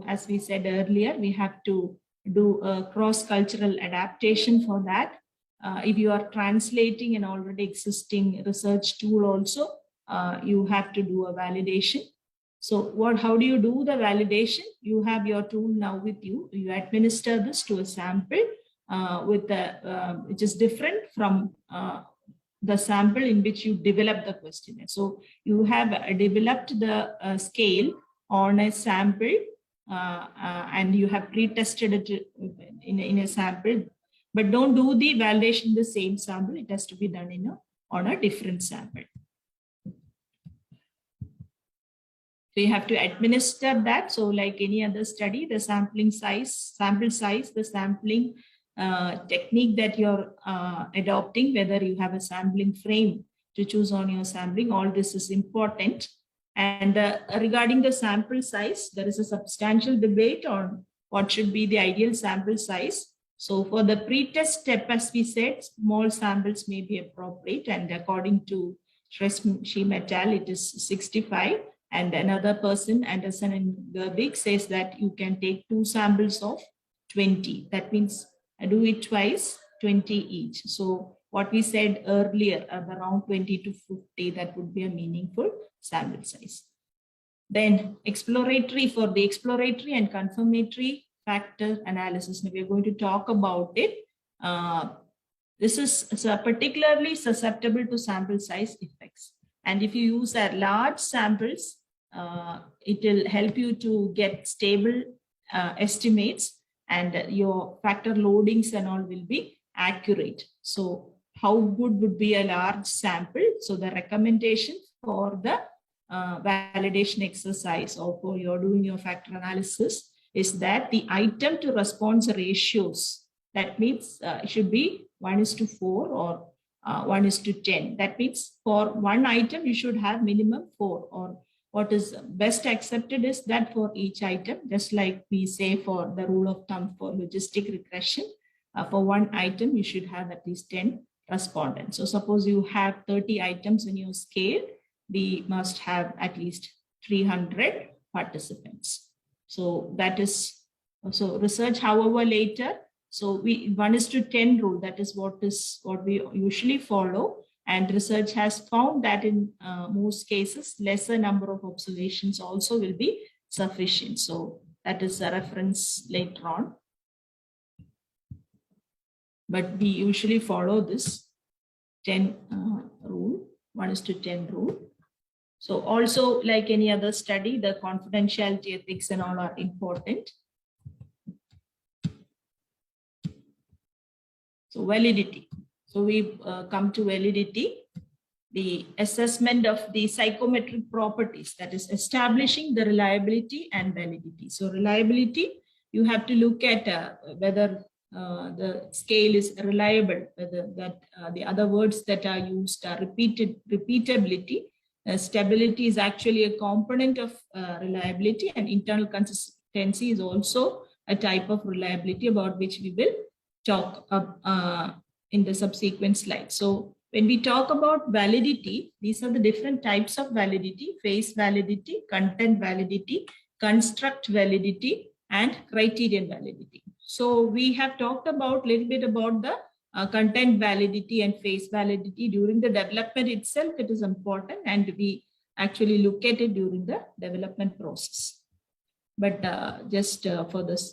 As we said earlier, we have to do a cross-cultural adaptation for that. If you are translating an already existing research tool also, you have to do a validation. So how do you do the validation? You have your tool now with you. You administer this to a sample which is different from the sample in which you develop the questionnaire. So you have developed the scale on a sample and you have pre-tested it in a sample, but don't do the validation in the same sample. It has to be done on a different sample. So you have to administer that. So like any other study, the sample size, the sampling technique that you're adopting, whether you have a sampling frame to choose on your sampling, all this is important. And regarding the sample size, there is a substantial debate on what should be the ideal sample size. So for the pre-test step, as we said, small samples may be appropriate. And according to Shrestha et al., it is 65. And another person, Anderson and Gerbig, says that you can take 2 samples of 20. That means do it twice, 20 each. So what we said earlier, around 20 to 50, that would be a meaningful sample size. Then exploratory, for the exploratory and confirmatory factor analysis. Now we are going to talk about it. This is particularly susceptible to sample size effects. And if you use large samples, it will help you to get stable estimates, and your factor loadings and all will be accurate. So how good would be a large sample? So the recommendation for the validation exercise, or for you're doing your factor analysis, is that the item to response ratios, that means it should be 1:4 or 1:10. That means for one item, you should have minimum 4, or what is best accepted is that for each item, just like we say for the rule of thumb for logistic regression, for one item, you should have at least 10 respondents. So suppose you have 30 items in your scale, we must have at least 300 participants. So that is also research, however, later. So 1:10 rule, that is what we usually follow. And research has found that in most cases, lesser number of observations also will be sufficient. So that is a reference later on. But we usually follow this 10 rule, 1:10 rule. So also, like any other study, the confidentiality ethics and all are important. So validity. So we come to validity, the assessment of the psychometric properties, that is establishing the reliability and validity. So reliability, you have to look at whether the scale is reliable, whether that the other words that are used are repeatability. Stability is actually a component of reliability, and internal consistency is also a type of reliability about which we will talk in the subsequent slides. So when we talk about validity, these are the different types of validity: phase validity, content validity, construct validity, and criterion validity. So we have talked about a little bit about the content validity and phase validity during the development itself. It is important, and we actually look at it during the development process. But just for this,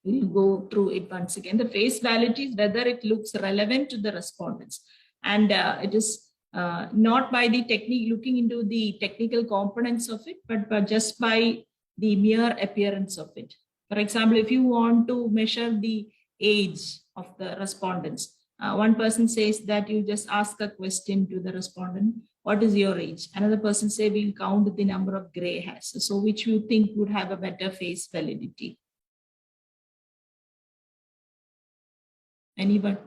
we'll go through it once again. The phase validity is whether it looks relevant to the respondents, and it is not by the technique, looking into the technical components of it, but just by the mere appearance of it. For example, if you want to measure the age of the respondents, one person says that you just ask a question to the respondent, what is your age? Another person say we'll count the number of gray hairs. So which you think would have a better phase validity? Anyone?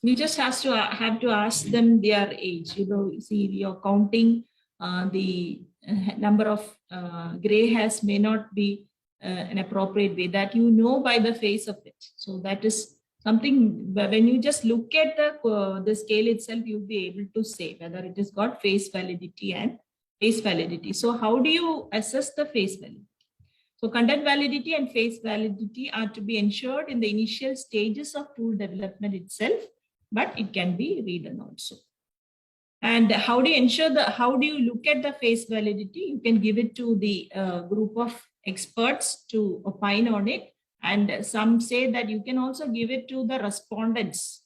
You just have to ask them their age. You know, see, you're counting the number of gray hairs may not be an appropriate way, that you know by the face of it. So that is something, when you just look at the scale itself, you'll be able to say whether it has got phase validity and phase validity. So how do you assess the phase validity? So content validity and phase validity are to be ensured in the initial stages of tool development itself, but it can be redone also. And how do you ensure how do you look at the phase validity? You can give it to the group of experts to opine on it. And some say that you can also give it to the respondents,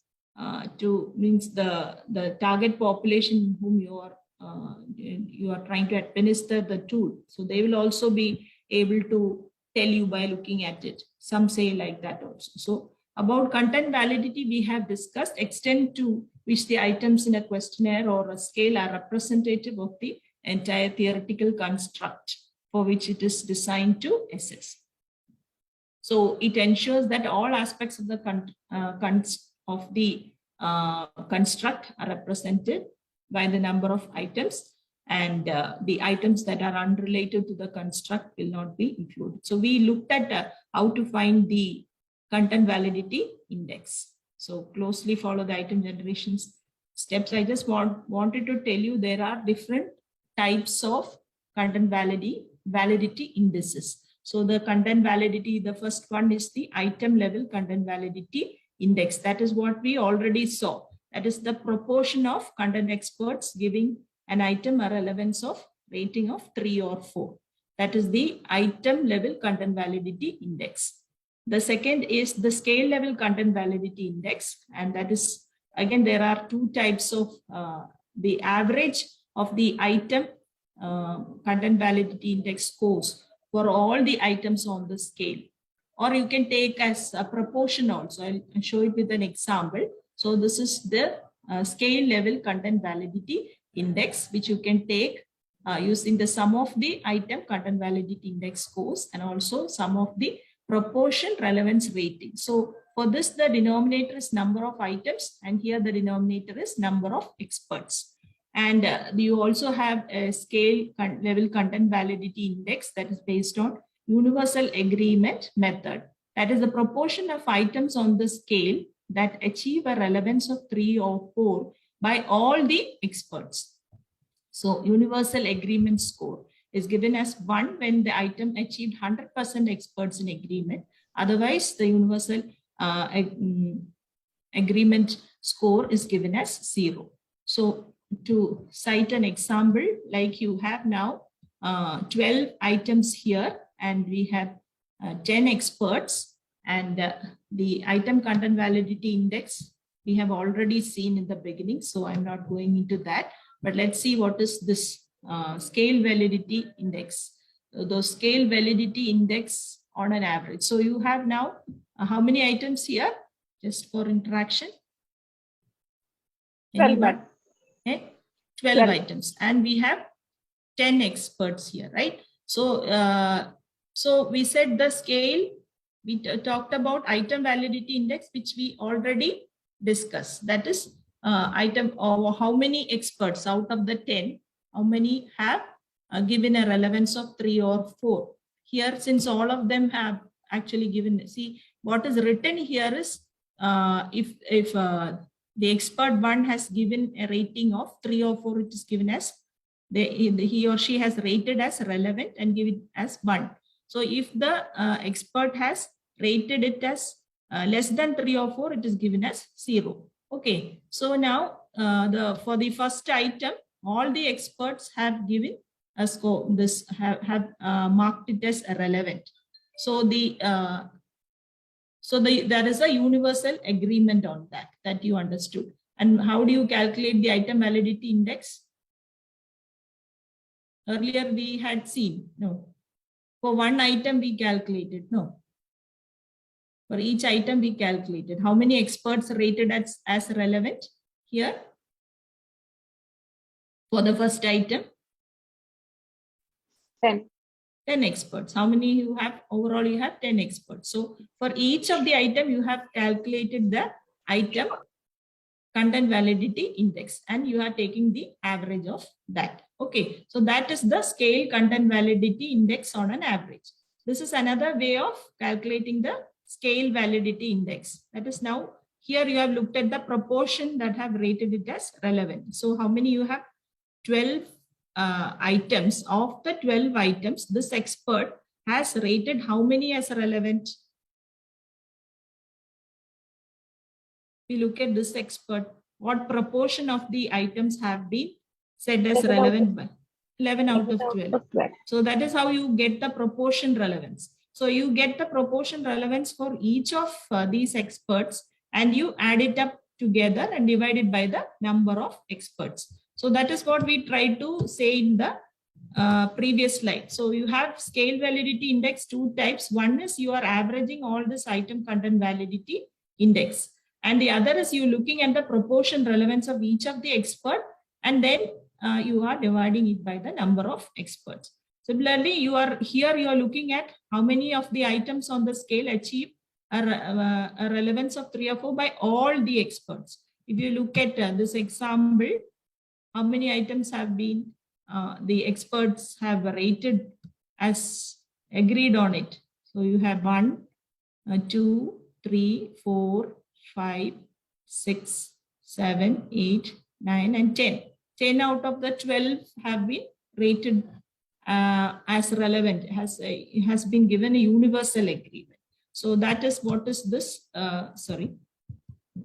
means the target population whom you are trying to administer the tool. So they will also be able to tell you by looking at it. Some say like that also. So about content validity, we have discussed extent to which the items in a questionnaire or a scale are representative of the entire theoretical construct for which it is designed to assess. So it ensures that all aspects of the construct are represented by the number of items, and the items that are unrelated to the construct will not be included. So we looked at how to find the content validity index. So closely follow the item generations steps. I just wanted to tell you there are different types of content validity indices. So the content validity, the first one is the item level content validity index. That is what we already saw. That is the proportion of content experts giving an item a relevance of rating of 3 or 4. That is the item level content validity index. The second is the scale level content validity index. And that is, again, there are two types of the average of the item content validity index scores for all the items on the scale. Or you can take as a proportion also. I'll show it with an example. So this is the scale level content validity index, which you can take using the sum of the item content validity index scores and also sum of the proportion relevance rating. So for this, the denominator is number of items, and here the denominator is number of experts. And you also have a scale level content validity index that is based on universal agreement method. That is the proportion of items on the scale that achieve a relevance of 3 or 4 by all the experts. So universal agreement score is given as 1 when the item achieved 100% experts in agreement. Otherwise, the universal agreement score is given as 0. So to cite an example, like you have now 12 items here, and we have 10 experts, and the item content validity index we have already seen in the beginning, so I'm not going into that. But let's see what is this scale validity index. The scale validity index on an average. So you have now how many items here? Just for interaction. 12. Okay. 12 items, and we have 10 experts here, right? So so we said the scale, we talked about item validity index, which we already discussed. That is item, or how many experts out of the 10, how many have given a relevance of 3 or 4. Here, since all of them have actually given, see what is written here is if the expert 1 has given a rating of 3 or 4, it is given as he or she has rated as relevant and given as 1. So if the expert has rated it as less than 3 or 4, it is given as 0. Okay. So now for the first item, all the experts have given a score. This have marked it as relevant. So there is a universal agreement on that you understood. And how do you calculate the item validity index? Earlier we had seen, no. For one item we calculated, no. For each item we calculated. How many experts rated as relevant here? For the first item? 10. 10 experts. How many you have? Overall, you have 10 experts. So for each of the item, you have calculated the item content validity index, and you are taking the average of that. Okay. So that is the scale content validity index on an average. This is another way of calculating the scale validity index. That is, now here you have looked at the proportion that have rated it as relevant. So how many you have? 12 items. Of the 12 items, this expert has rated how many as relevant? We look at this expert, what proportion of the items have been said as relevant by 11 out of 12. So that is how you get the proportion relevance. So you get the proportion relevance for each of these experts, and you add it up together and divide it by the number of experts. So that is what we tried to say in the previous slide. So you have scale validity index, 2 types. One is you are averaging all this item content validity index. And the other is you looking at the proportion relevance of each of the expert, and then you are dividing it by the number of experts. Similarly, you are looking at how many of the items on the scale achieve a relevance of 3 or 4 by all the experts. If you look at this example, how many items have been the experts have rated as agreed on it. So you have 1, 2, 3, 4, 5, 6, 7, 8, 9, and 10. 10 out of the 12 have been rated as relevant. It has been given a universal agreement. So that is what is this, that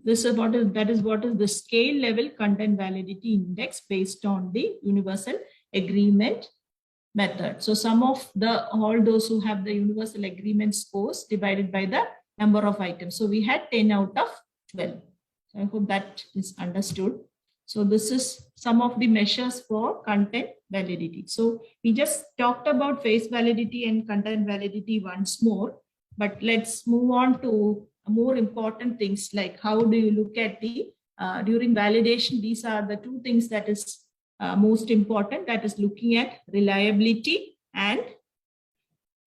is what is the scale level content validity index based on the universal agreement method. So sum of all those who have the universal agreement scores divided by the number of items. So we had 10 out of 12. So I hope that is understood. So this is some of the measures for content validity. So we just talked about face validity and content validity once more, but let's move on to more important things like how do you look at the during validation. These are the two things that is most important, that is looking at reliability and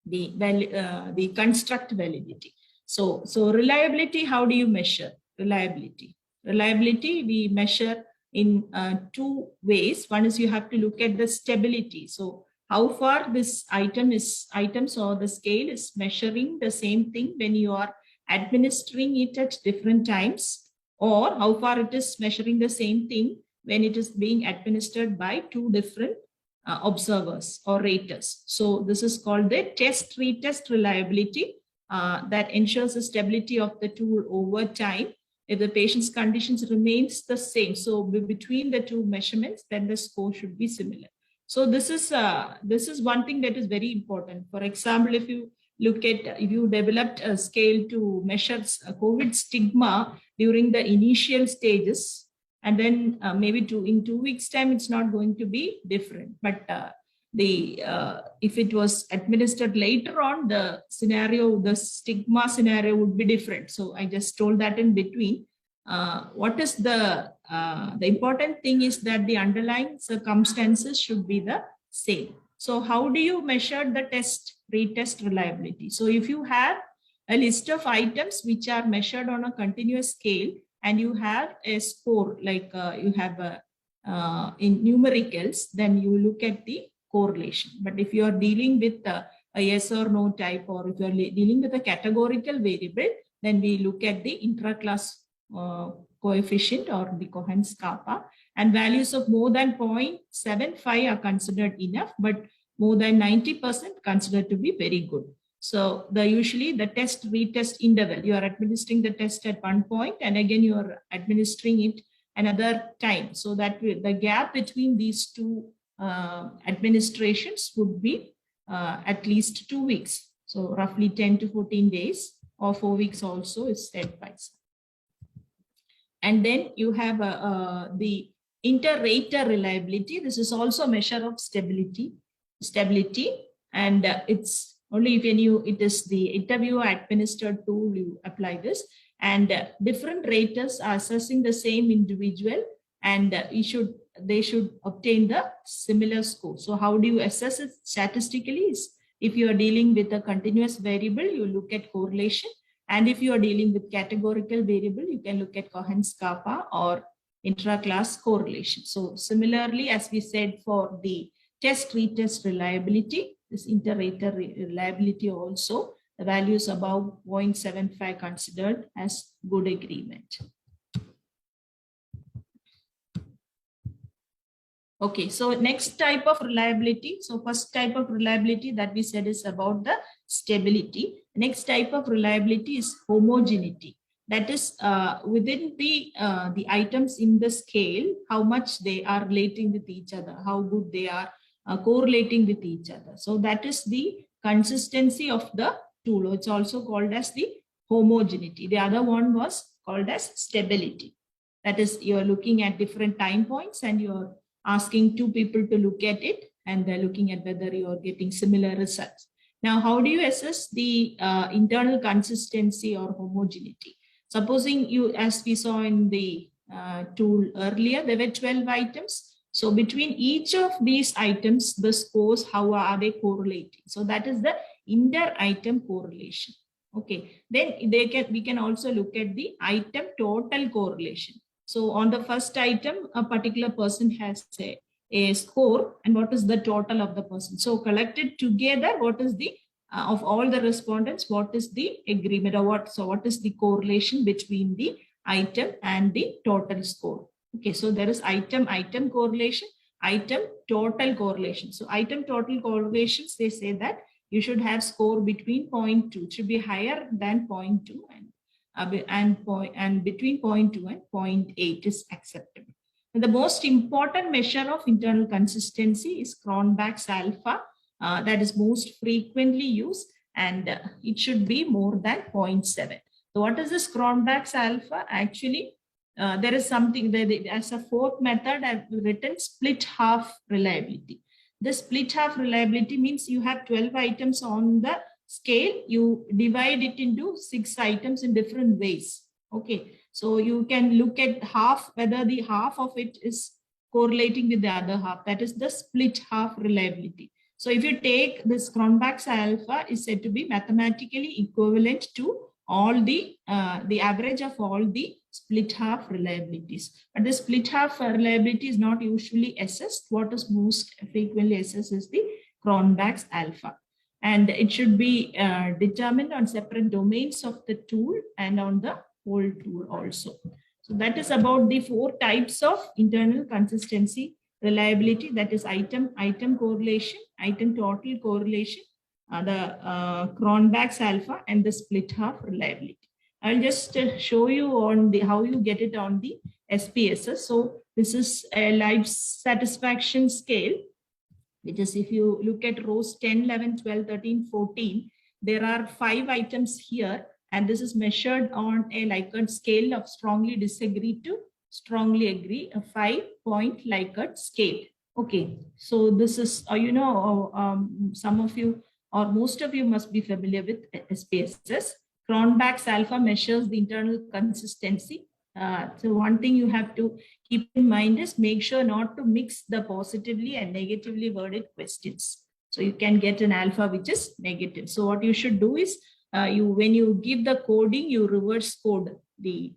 the construct validity. So reliability, how do you measure reliability? Reliability we measure in 2 ways. One is you have to look at the stability. So how far this items or the scale is measuring the same thing when you are administering it at different times, or how far it is measuring the same thing when it is being administered by 2 different observers or raters. So this is called the test-retest reliability that ensures the stability of the tool over time if the patient's conditions remains the same. So between the 2 measurements, then the score should be similar. So this is one thing that is very important. For example, if you look at, if you developed a scale to measure COVID stigma during the initial stages, and then maybe in 2 weeks time, it's not going to be different. But if it was administered later on, the stigma scenario would be different. So I just told that in between. What is the important thing is that the underlying circumstances should be the same. So how do you measure the retest reliability? So if you have a list of items which are measured on a continuous scale, and you have a score like you have in numericals, then you look at the correlation. But if you are dealing with a yes or no type, or if you are dealing with a categorical variable, then we look at the intra-class coefficient or the Cohen's kappa, and values of more than 0.75 are considered enough, but more than 90% considered to be very good. So usually the test-retest interval, you are administering the test at one point and again you are administering it another time. So that the gap between these 2 administrations would be at least 2 weeks. So roughly 10 to 14 days, or 4 weeks also is stepwise. And then you have the inter-rater reliability. This is also a measure of stability, and it's only if it is the interviewer administered tool, you apply this, and different raters are assessing the same individual, and they should obtain the similar score. So how do you assess it statistically? Is if you are dealing with a continuous variable, you look at correlation, and if you are dealing with categorical variable, you can look at Cohen's kappa or intra-class correlation. So similarly, as we said for the test-retest reliability, this inter-rater reliability also, the values above 0.75 considered as good agreement. Okay, so next type of reliability. So first type of reliability that we said is about the stability. Next type of reliability is homogeneity. That is within the items in the scale, how much they are relating with each other, how good they are correlating with each other. So that is the consistency of the tool. It's also called as the homogeneity. The other one was called as stability. That is, you're looking at different time points and you're asking 2 people to look at it, and they're looking at whether you're getting similar results. Now, how do you assess the internal consistency or homogeneity? Supposing you, as we saw in the tool earlier, there were 12 items. So between each of these items, the scores, how are they correlating? So that is the inter-item correlation. Okay, then we can also look at the item total correlation. So on the first item, a particular person has a score, and what is the total of the person? So collected together, what is the of all the respondents, what is the agreement, or what is the correlation between the item and the total score? Okay, so there is item correlation, item total correlation. So item total correlations, they say that you should have score between 0.2, it should be higher than 0.2, and between 0.2 and 0.8 is acceptable. And the most important measure of internal consistency is Cronbach's alpha, that is most frequently used, and it should be more than 0.7. So what is this Cronbach's alpha? Actually, there is something that as a fourth method I've written split half reliability. The split half reliability means you have 12 items on the scale, you divide it into 6 items in different ways. Okay, so you can look at half, whether the half of it is correlating with the other half. That is the split half reliability. So if you take this Cronbach's alpha is said to be mathematically equivalent to all the average of all the split half reliabilities. But the split half reliability is not usually assessed. What is most frequently assessed is the Cronbach's alpha. And it should be determined on separate domains of the tool and on the whole tool also. So that is about the 4 types of internal consistency reliability, that is item correlation, item total correlation, the Cronbach's alpha, and the split half reliability. I'll just show you on the how you get it on the SPSS. So this is a life satisfaction scale, which is if you look at rows 10, 11, 12, 13, 14, there are 5 items here, and this is measured on a Likert scale of strongly disagree to strongly agree, a 5-point Likert scale. Okay, so this is, some of you or most of you must be familiar with SPSS. Cronbach's alpha measures the internal consistency. So one thing you have to keep in mind is make sure not to mix the positively and negatively worded questions. So you can get an alpha which is negative. So what you should do is when you give the coding, you reverse code the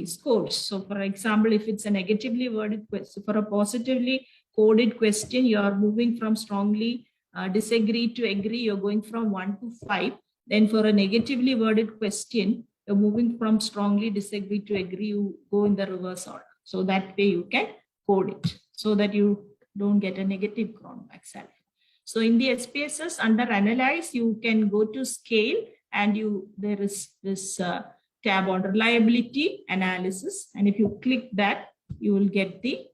scores. So for example, if it's a negatively worded question, for a positively coded question, you are moving from strongly disagree to agree, you're going from 1 to 5. Then for a negatively worded question, you're moving from strongly disagree to agree, you go in the reverse order. So that way you can code it so that you don't get a negative Cronbach's alpha. So in the SPSS under analyze, you can go to scale, and there is this tab on reliability analysis. And if you click that, you will get the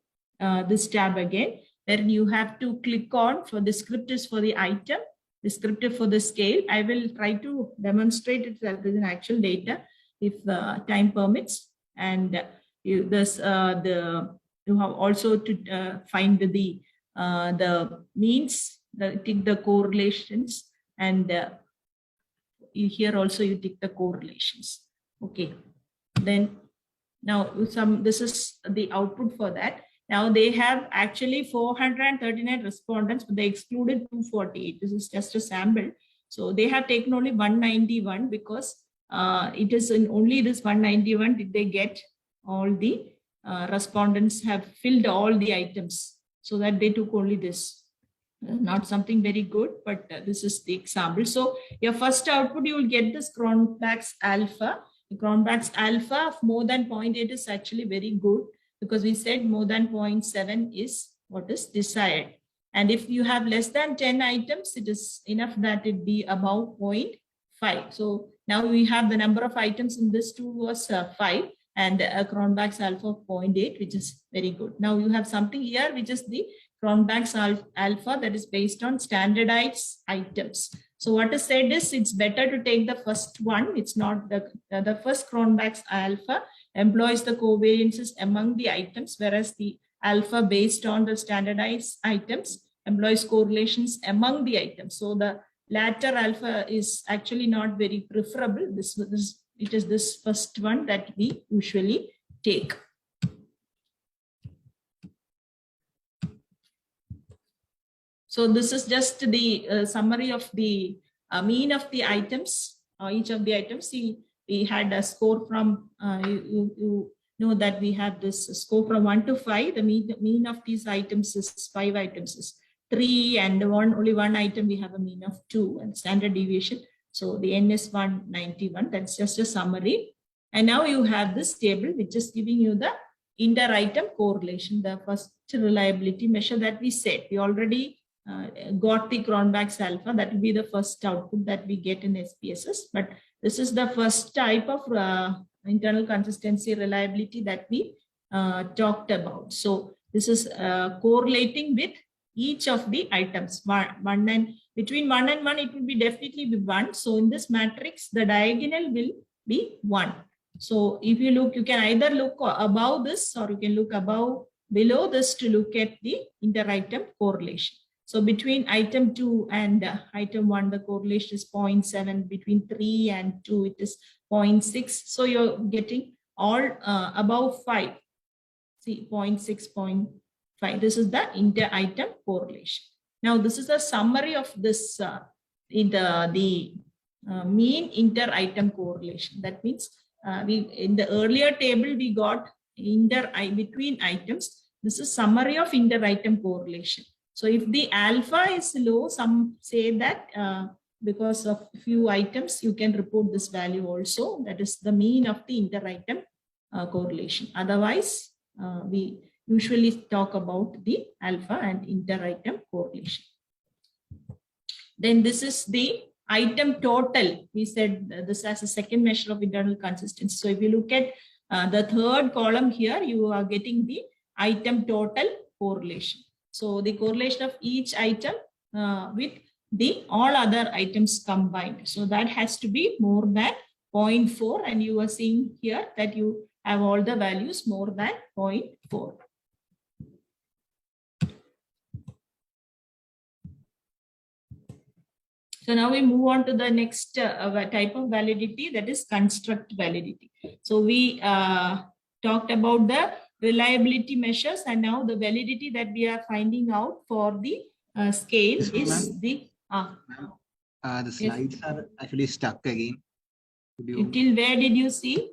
this tab again. Then you have to click on for descriptives for the item, descriptive for the scale. I will try to demonstrate it as an actual data if time permits. And you have also to find the means, tick the correlations, and here also you tick the correlations. Okay, then now this is the output for that. Now they have actually 439 respondents, but they excluded 248. This is just a sample. So they have taken only 191 because it is in only this 191 did they get all the respondents have filled all the items, so that they took only this. Not something very good, but this is the example. So your first output, you will get this Cronbach's alpha. The Cronbach's alpha of more than 0.8 is actually very good, because we said more than 0.7 is what is desired. And if you have less than 10 items, it is enough that it be above 0.5. So now we have the number of items in this tool was 5, and a Cronbach's alpha of 0.8, which is very good. Now you have something here, which is the Cronbach's alpha that is based on standardized items. So what is said is it's better to take the first one. It's not the first Cronbach's alpha employs the covariances among the items, whereas the alpha based on the standardized items employs correlations among the items. So the latter alpha is actually not very preferable. It is this first one that we usually take. So this is just the summary of the mean of the items, each of the items. See, we had a score from, you know that we have this score from 1 to 5. The mean of these items is 5 items is 3, and only one item we have a mean of 2 and standard deviation. So the N is 191. That's just a summary. And now you have this table which is giving you the inter-item correlation, the first reliability measure that we said. We already got the Cronbach's alpha. That will be the first output that we get in SPSS. But this is the first type of internal consistency reliability that we talked about. So this is correlating with each of the items. Between 1 and 1, it will be definitely be 1. So in this matrix, the diagonal will be 1. So if you look, you can either look above this or you can look below this to look at the inter-item correlation. So between item 2 and item 1, the correlation is 0.7. Between 3 and 2, it is 0.6. So you're getting all above 5. See, 0.6, 0.5. This is the inter-item correlation. Now, this is a summary of this mean inter-item correlation. That means in the earlier table, we got between items. This is summary of inter-item correlation. So if the alpha is low, some say that because of few items, you can report this value also. That is the mean of the inter-item correlation. Otherwise, we usually talk about the alpha and inter-item correlation. Then this is the item total. We said this as a second measure of internal consistency. So if you look at the third column here, you are getting the item total correlation. So the correlation of each item with the all other items combined. So that has to be more than 0.4. And you are seeing here that you have all the values more than 0.4. So now we move on to the next type of validity, that is construct validity. So we talked about the reliability measures, and now the validity that we are finding out for the scale is the slides are actually stuck again. Till where did you see?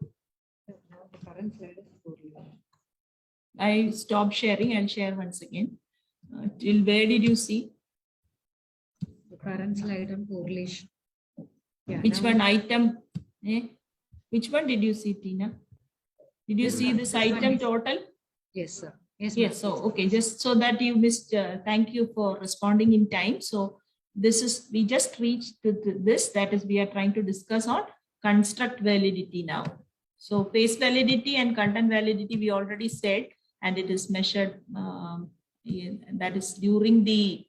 I stopped sharing. I'll share once again. Till where did you see? The current slide on correlation. Yeah, which one item? Which one did you see, Tina? Did you see this item total? Yes, sir. Yes. So, okay, just so that you missed, thank you for responding in time. So this is, we just reached to this, that is, we are trying to discuss on construct validity now. So phase validity and content validity, we already said, and it is measured, that is during the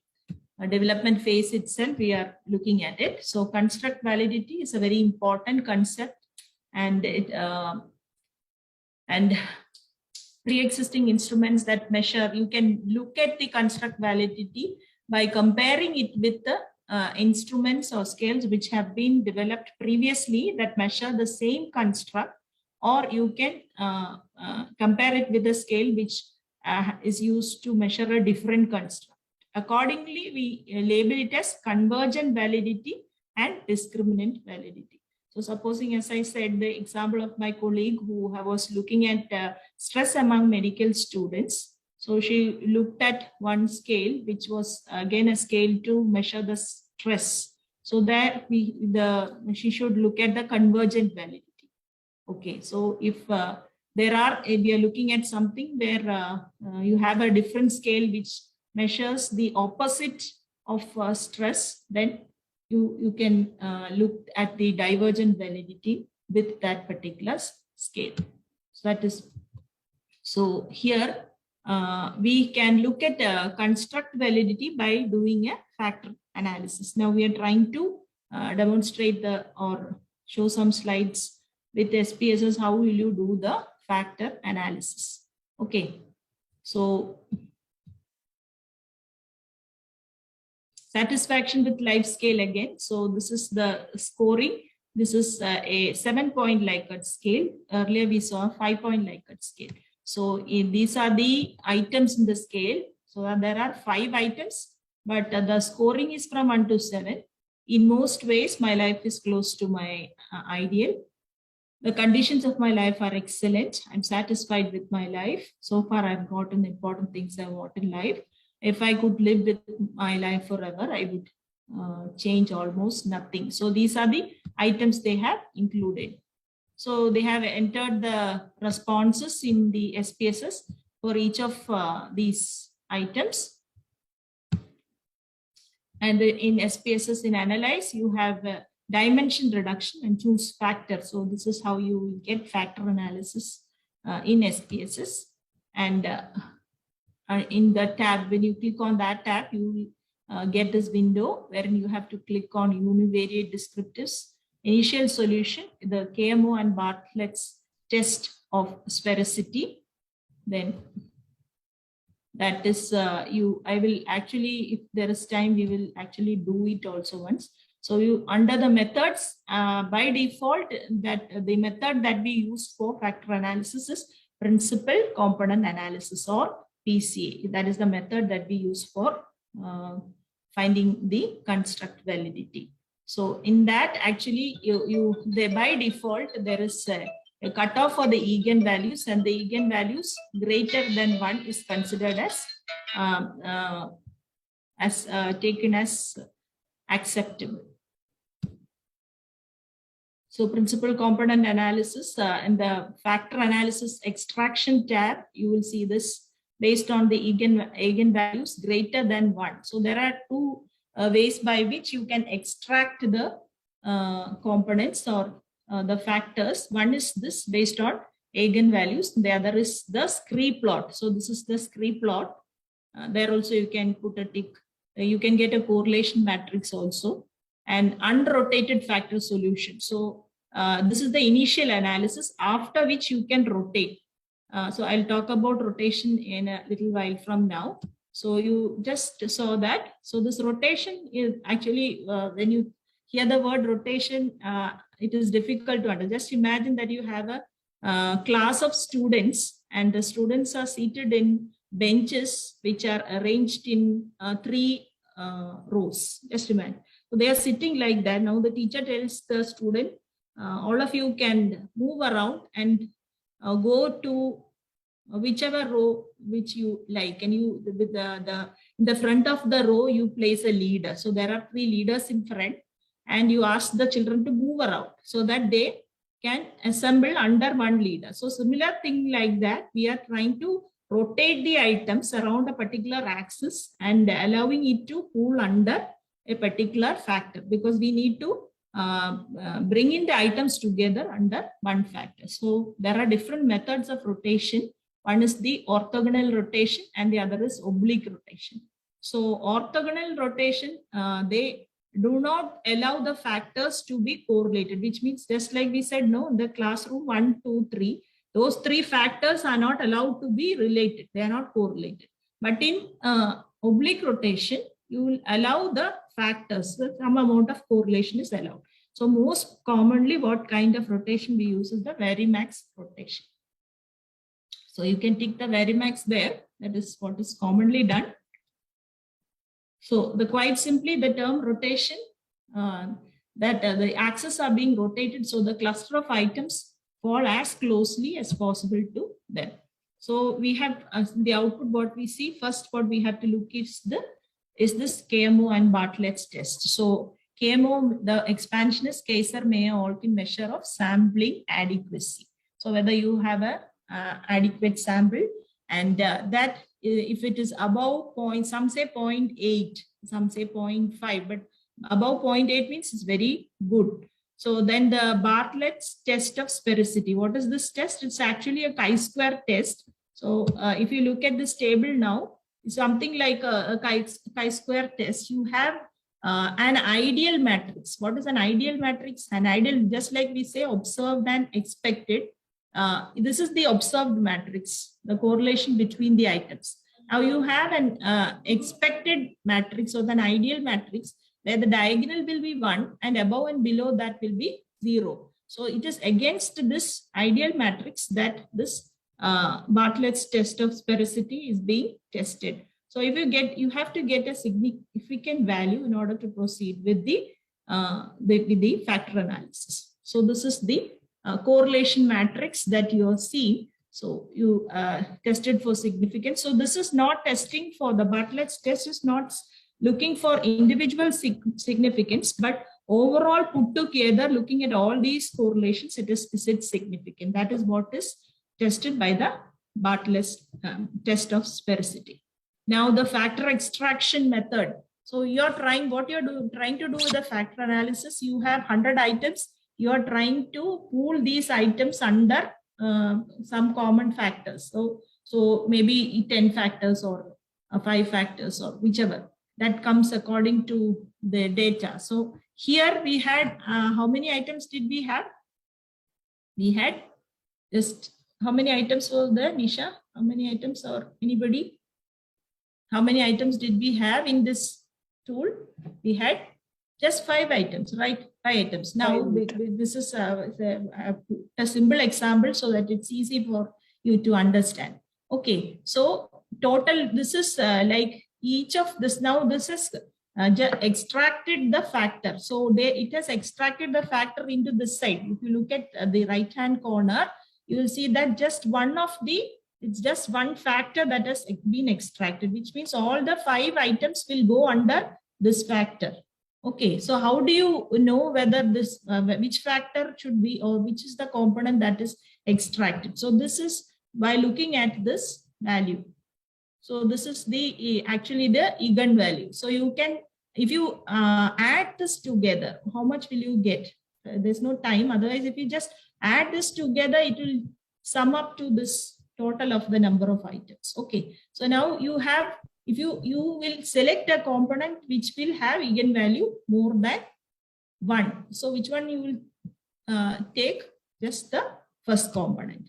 development phase itself, we are looking at it. So construct validity is a very important concept, and it, and pre-existing instruments that measure, you can look at the construct validity by comparing it with the instruments or scales which have been developed previously that measure the same construct, or you can compare it with a scale which is used to measure a different construct. Accordingly, we label it as convergent validity and discriminant validity. So supposing, as I said, the example of my colleague who was looking at stress among medical students. So she looked at one scale, which was again a scale to measure the stress. So there she should look at the convergent validity. Okay, so if we are looking at something where you have a different scale which measures the opposite of stress, then you can look at the divergent validity with that particular scale. So that is, so here we can look at construct validity by doing a factor analysis. Now we are trying to demonstrate or show some slides with SPSS. How will you do the factor analysis? Okay, so satisfaction with life scale again. So this is the scoring. This is a 7-point Likert scale. Earlier we saw a 5-point Likert scale. So these are the items in the scale. So there are 5 items. but the scoring is from 1 to 7. In most ways, my life is close to my ideal. The conditions of my life are excellent. I'm satisfied with my life. So far, I've gotten important things I want in life. If I could live with my life forever, I would change almost nothing. So these are the items they have included. So they have entered the responses in the SPSS for each of these items. And in SPSS, in Analyze, you have dimension reduction and choose factor. So this is how you get factor analysis in SPSS. And in the tab, when you click on that tab, you will get this window wherein you have to click on univariate descriptives, initial solution, the KMO and Bartlett's test of sphericity. Then that is I will actually, if there is time, we will actually do it also once. So you under the methods, by default, that the method that we use for factor analysis is principal component analysis, or PCA. That is the method that we use for finding the construct validity. So in that, actually, by default, there is a cutoff for the eigenvalues, and the eigenvalues greater than 1 is considered as taken as acceptable. So principal component analysis in the factor analysis extraction tab, you will see this based on the eigenvalues greater than 1. So there are two ways by which you can extract the components or the factors. One is this based on eigenvalues. The other is the scree plot. So this is the scree plot. There also you can put a tick. You can get a correlation matrix also, and unrotated factor solution. So this is the initial analysis, after which you can rotate. So I'll talk about rotation in a little while from now. So you just saw that. So this rotation is actually, when you hear the word rotation, it is difficult to understand. Just imagine that you have a class of students, and the students are seated in benches which are arranged in 3 rows. Just imagine. So they are sitting like that. Now the teacher tells the student, all of you can move around and go to whichever row which you like, and you with in the front of the row you place a leader. So there are 3 leaders in front, and you ask the children to move around so that they can assemble under one leader. So similar thing like that, we are trying to rotate the items around a particular axis and allowing it to pool under a particular factor, because we need to bring in the items together under one factor. So there are different methods of rotation. One is the orthogonal rotation and the other is oblique rotation. So orthogonal rotation, they do not allow the factors to be correlated, which means just like we said, no, in the classroom 1, 2, 3, those 3 factors are not allowed to be related. They are not correlated. But in oblique rotation, you will allow the factors, some amount of correlation is allowed. So most commonly, what kind of rotation we use is the Varimax rotation. So you can tick the Varimax there. That is what is commonly done. So quite simply, the term rotation, that the axes are being rotated, so the cluster of items fall as closely as possible to them. So we have the output. What we see first, what we have to look is this KMO and Bartlett's test. So KMO, the expansion is Kaiser-Meyer-Olkin measure of sampling adequacy. So whether you have a adequate sample, and that if it is above some say 0.8, some say 0.5, but above 0.8 means it's very good. So then the Bartlett's test of sphericity. What is this test? It's actually a chi-square test. So if you look at this table now, it's something like a chi-square test. You have an ideal matrix. What is an ideal matrix? An ideal, just like we say, observed and expected. This is the observed matrix, the correlation between the items. Now you have an expected matrix or an ideal matrix where the diagonal will be 1 and above and below that will be 0. So it is against this ideal matrix that this Bartlett's test of sphericity is being tested. So if you have to get a significant value in order to proceed with the factor analysis. So this is the correlation matrix that you are seeing. So you tested for significance. So this is not testing for the Bartlett's test is not looking for individual significance, but overall put together, looking at all these correlations, is it significant? That is what is tested by the Bartlett's test of sphericity. Now the factor extraction method. So you're trying, what you're trying to do with the factor analysis, you have 100 items. You are trying to pool these items under some common factors. So maybe 10 factors or 5 factors or whichever that comes according to the data. So here we had, how many items did we have? We had just, how many items was there, Nisha? How many items, or anybody? How many items did we have in this tool? We had just 5 items, right? 5 items. Now, this is a simple example so that it's easy for you to understand. Okay, so total, this is like each of this, now this is extracted the factor. So it has extracted the factor into this side. If you look at the right-hand corner, you will see that just it's just one factor that has been extracted, which means all the 5 items will go under this factor. Okay, so how do you know whether this, which factor should be, or which is the component that is extracted? So this is by looking at this value. So this is actually the eigenvalue. So you can, if you add this together, how much will you get? There's no time. Otherwise, if you just add this together, it will sum up to this total of the number of items. Okay, so now you have, if you will select a component which will have eigenvalue more than 1. So which one you will take? Just the first component.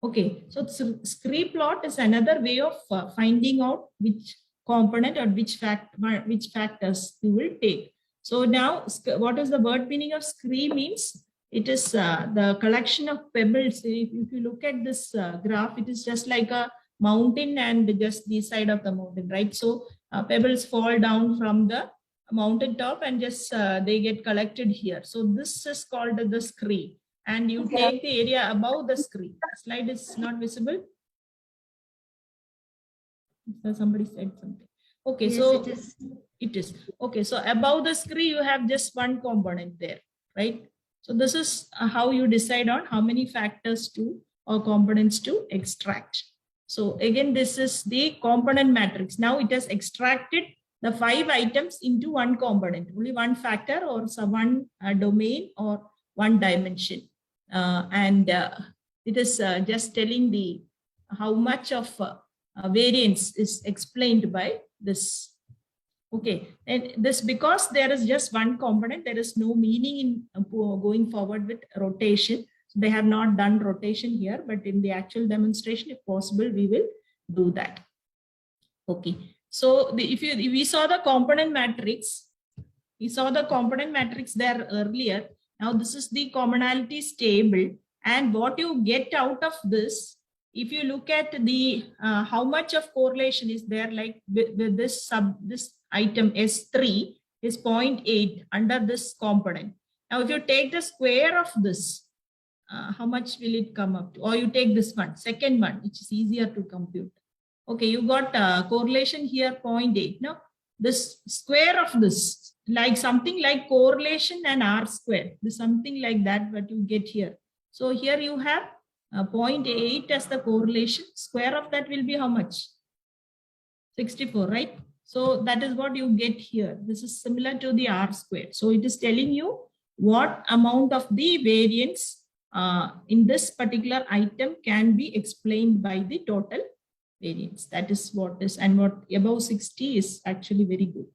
Okay, so scree plot is another way of finding out which component or which factors you will take. So now, what is the word meaning of scree means? It is the collection of pebbles. If you look at this graph, it is just like a mountain and just the side of the mountain, right? So pebbles fall down from the mountain top and just they get collected here. So this is called the scree. And you take the area above the scree. Slide is not visible. Somebody said something. Okay, yes, so it is. Okay, so above the scree, you have just one component there, right? So this is how you decide on how many factors to or components to extract. So again, this is the component matrix. Now it has extracted the 5 items into one component, only one factor or some one domain or one dimension. It is just telling how much of variance is explained by this. Okay, and this, because there is just one component, there is no meaning in going forward with rotation. So they have not done rotation here, but in the actual demonstration, if possible, we will do that. Okay, so we saw the component matrix. We saw the component matrix there earlier. Now this is the commonalities table, and what you get out of this, if you look at the how much of correlation is there, like with this item S3 is 0.8 under this component. Now if you take the square of this, how much will it come up to? Or you take this one, second one, which is easier to compute. Okay, you got correlation here 0.8. Now this square of this, like something like correlation and R square, there's something like that what you get here. So here you have 0.8 as the correlation. Square of that will be how much? 64, right? So that is what you get here. This is similar to the R square. So it is telling you what amount of the variance in this particular item can be explained by the total variance. That is what is, and what above 60 is actually very good.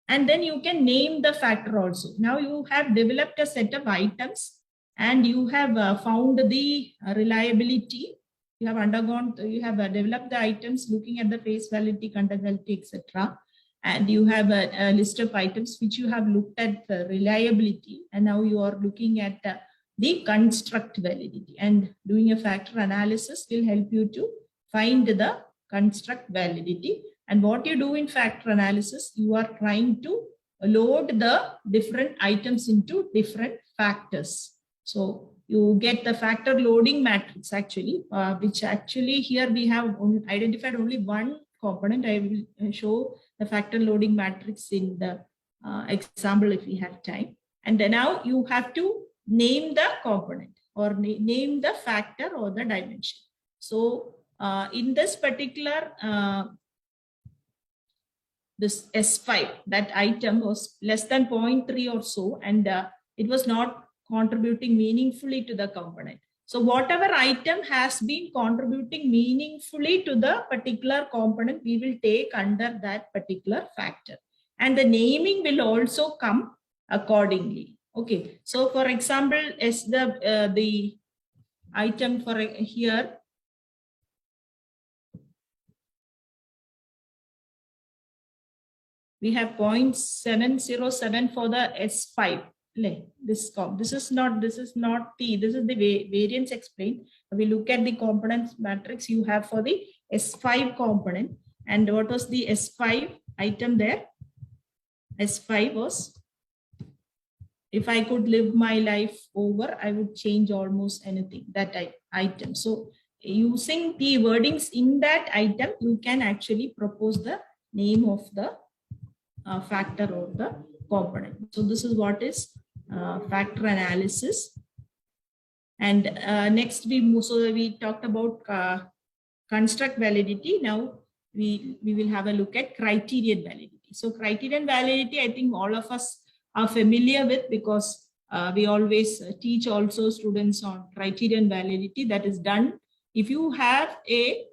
And then you can name the factor also. Now you have developed a set of items and you have found the reliability. You have developed the items looking at the face validity, content validity, etc. And you have a list of items which you have looked at the reliability. And now you are looking at the construct validity, and doing a factor analysis will help you to find the construct validity. And what you do in factor analysis, you are trying to load the different items into different factors. So you get the factor loading matrix actually, which actually here we have identified only one component. I will show the factor loading matrix in the example if we have time. And then now you have to name the component or name the factor or the dimension. So in this particular this S5, that item was less than 0.3 or so, and it was not contributing meaningfully to the component. So whatever item has been contributing meaningfully to the particular component, we will take under that particular factor. And the naming will also come accordingly. Okay, so for example, as the item for here, we have 0.707 for the S5. This is not T, this is the variance explained. We look at the components matrix you have for the S5 component. And what was the S5 item there? S5 was, if I could live my life over, I would change almost anything, that item. So using the wordings in that item, you can actually propose the name of the factor or the component. So this is what is factor analysis. And next we talked about construct validity. Now we will have a look at criterion validity. So criterion validity, I think all of us are familiar with, because we always teach also students on criterion validity. That is done if you have a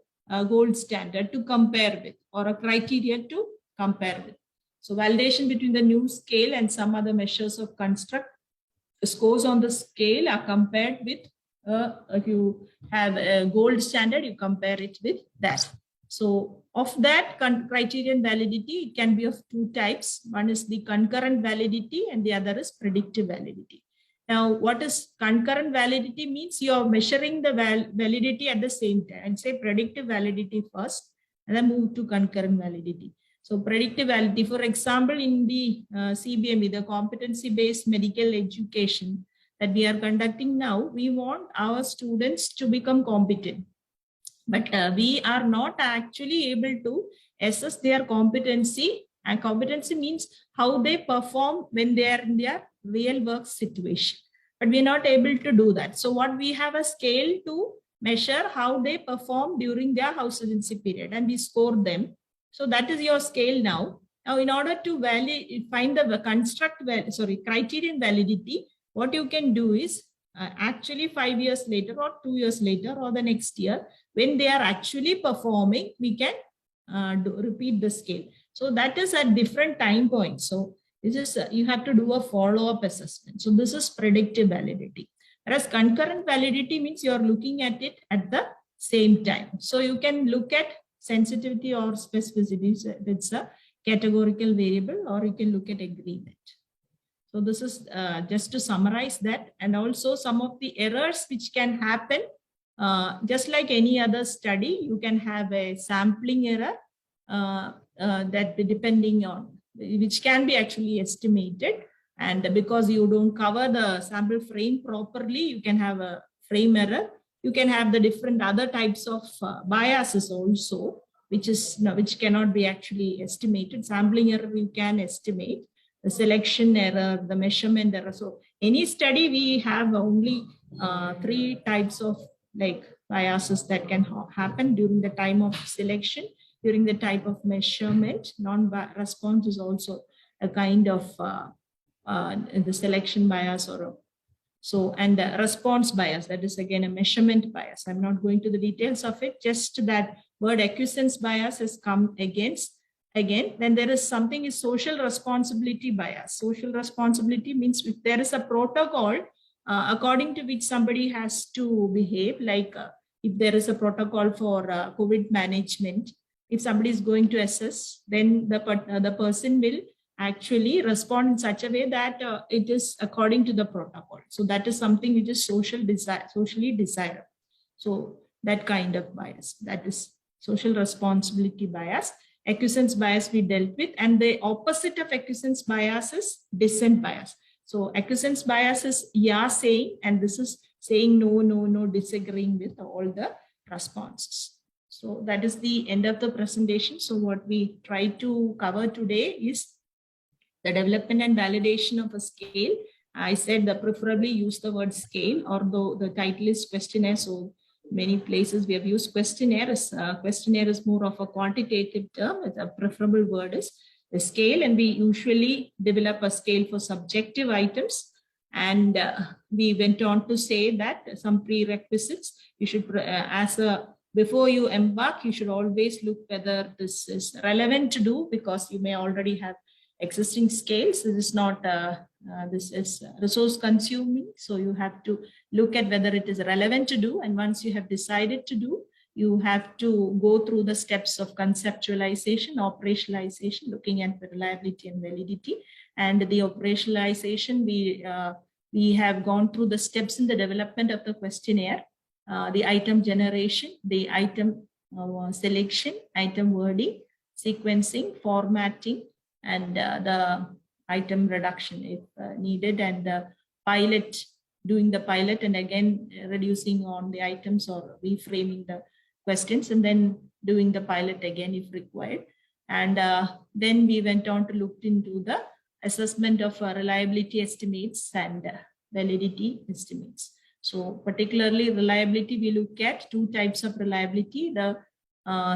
gold standard to compare with or a criterion to compare with. So validation between the new scale and some other measures of construct. The scores on the scale are compared with, if you have a gold standard, you compare it with that. So of that criterion validity, it can be of two types. One is the concurrent validity and the other is predictive validity. Now, what is concurrent validity means? You are measuring the validity at the same time, and say predictive validity first and then move to concurrent validity. So predictive validity, for example, in the CBME, the competency-based medical education that we are conducting now, we want our students to become competent. But we are not actually able to assess their competency. And competency means how they perform when they are in their real work situation. But we are not able to do that. So what we have a scale to measure how they perform during their house agency period, and we score them. So that is your scale now. Now, in order to find the criterion validity, what you can do is actually 5 years later or 2 years later or the next year, when they are actually performing, we can repeat the scale. So that is at different time points. So this is you have to do a follow-up assessment. So this is predictive validity. Whereas concurrent validity means you are looking at it at the same time. So you can look at sensitivity or specificity. It's a categorical variable, or you can look at agreement. So this is just to summarize that, and also some of the errors which can happen. Just like any other study, you can have a sampling error that depending on which can be actually estimated, and because you don't cover the sample frame properly, you can have a frame error. You can have the different other types of biases also, which cannot be actually estimated. Sampling error you can estimate, the selection error, the measurement error. So any study we have only 3 types of biases that can happen during the time of selection, during the type of measurement. Non-response is also a kind of the selection bias and the response bias, that is again a measurement bias. I'm not going to the details of it, just that word acquiescence bias has come again. Then there is something is social responsibility bias. Social responsibility means if there is a protocol according to which somebody has to behave, like if there is a protocol for COVID management, if somebody is going to assess, then the person will actually respond in such a way that it is according to the protocol. So that is something which is socially desired. So that kind of bias, that is social responsibility bias. acquiescence bias we dealt with, and the opposite of acquiescence bias is dissent bias. So acquiescence bias is yeah saying, and this is saying no, no, no, disagreeing with all the responses. So that is the end of the presentation. So what we try to cover today is the development and validation of a scale. I said that preferably use the word scale, although the title is questionnaire. So many places we have used questionnaire. Questionnaire is more of a quantitative term. The preferable word is the scale, and we usually develop a scale for subjective items. And we went on to say that some prerequisites you should, before you embark, you should always look whether this is relevant to do, because you may already have existing scales. This is not, this is resource consuming. So you have to look at whether it is relevant to do. And once you have decided to do, you have to go through the steps of conceptualization, operationalization, looking at the reliability and validity. And the operationalization, we have gone through the steps in the development of the questionnaire, the item generation, the item selection, item wording, sequencing, formatting, and the item reduction if needed, and the pilot, doing the pilot, and again reducing on the items or reframing the questions, and then doing the pilot again if required. And then we went on to look into the assessment of reliability estimates and validity estimates. So particularly reliability, we look at two types of reliability, the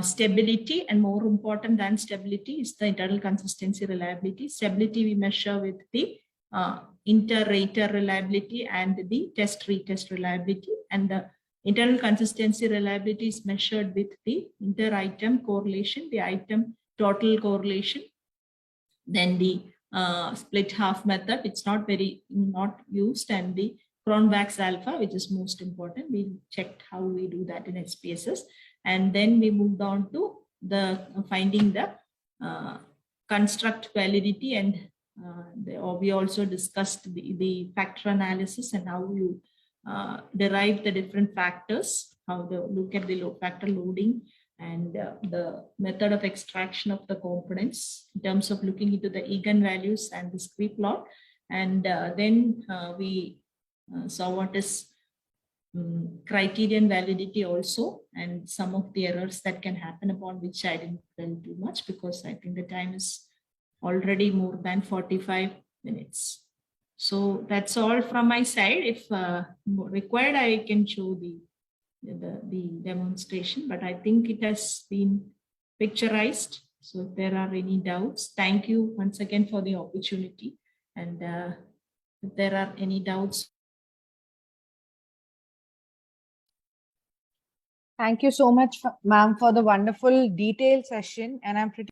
stability, and more important than stability is the internal consistency reliability. Stability we measure with the inter-rater reliability and the test-retest reliability, and the internal consistency reliability is measured with the inter-item correlation, the item total correlation, then the split half method, it's not used, and the Cronbach's alpha, which is most important. We checked how we do that in SPSS. And then we moved on to the finding the construct validity, and we also discussed the factor analysis and how you derive the different factors, how to look at the factor loading, and the method of extraction of the components in terms of looking into the eigenvalues and the script plot. And then we saw what is criterion validity also, and some of the errors that can happen, upon which I didn't dwell too much because I think the time is already more than 45 minutes. So that's all from my side. If required, I can show the demonstration, but I think it has been picturized. So if there are any doubts, thank you once again for the opportunity. And if there are any doubts. Thank you so much, ma'am, for the wonderful detailed session. And I'm pretty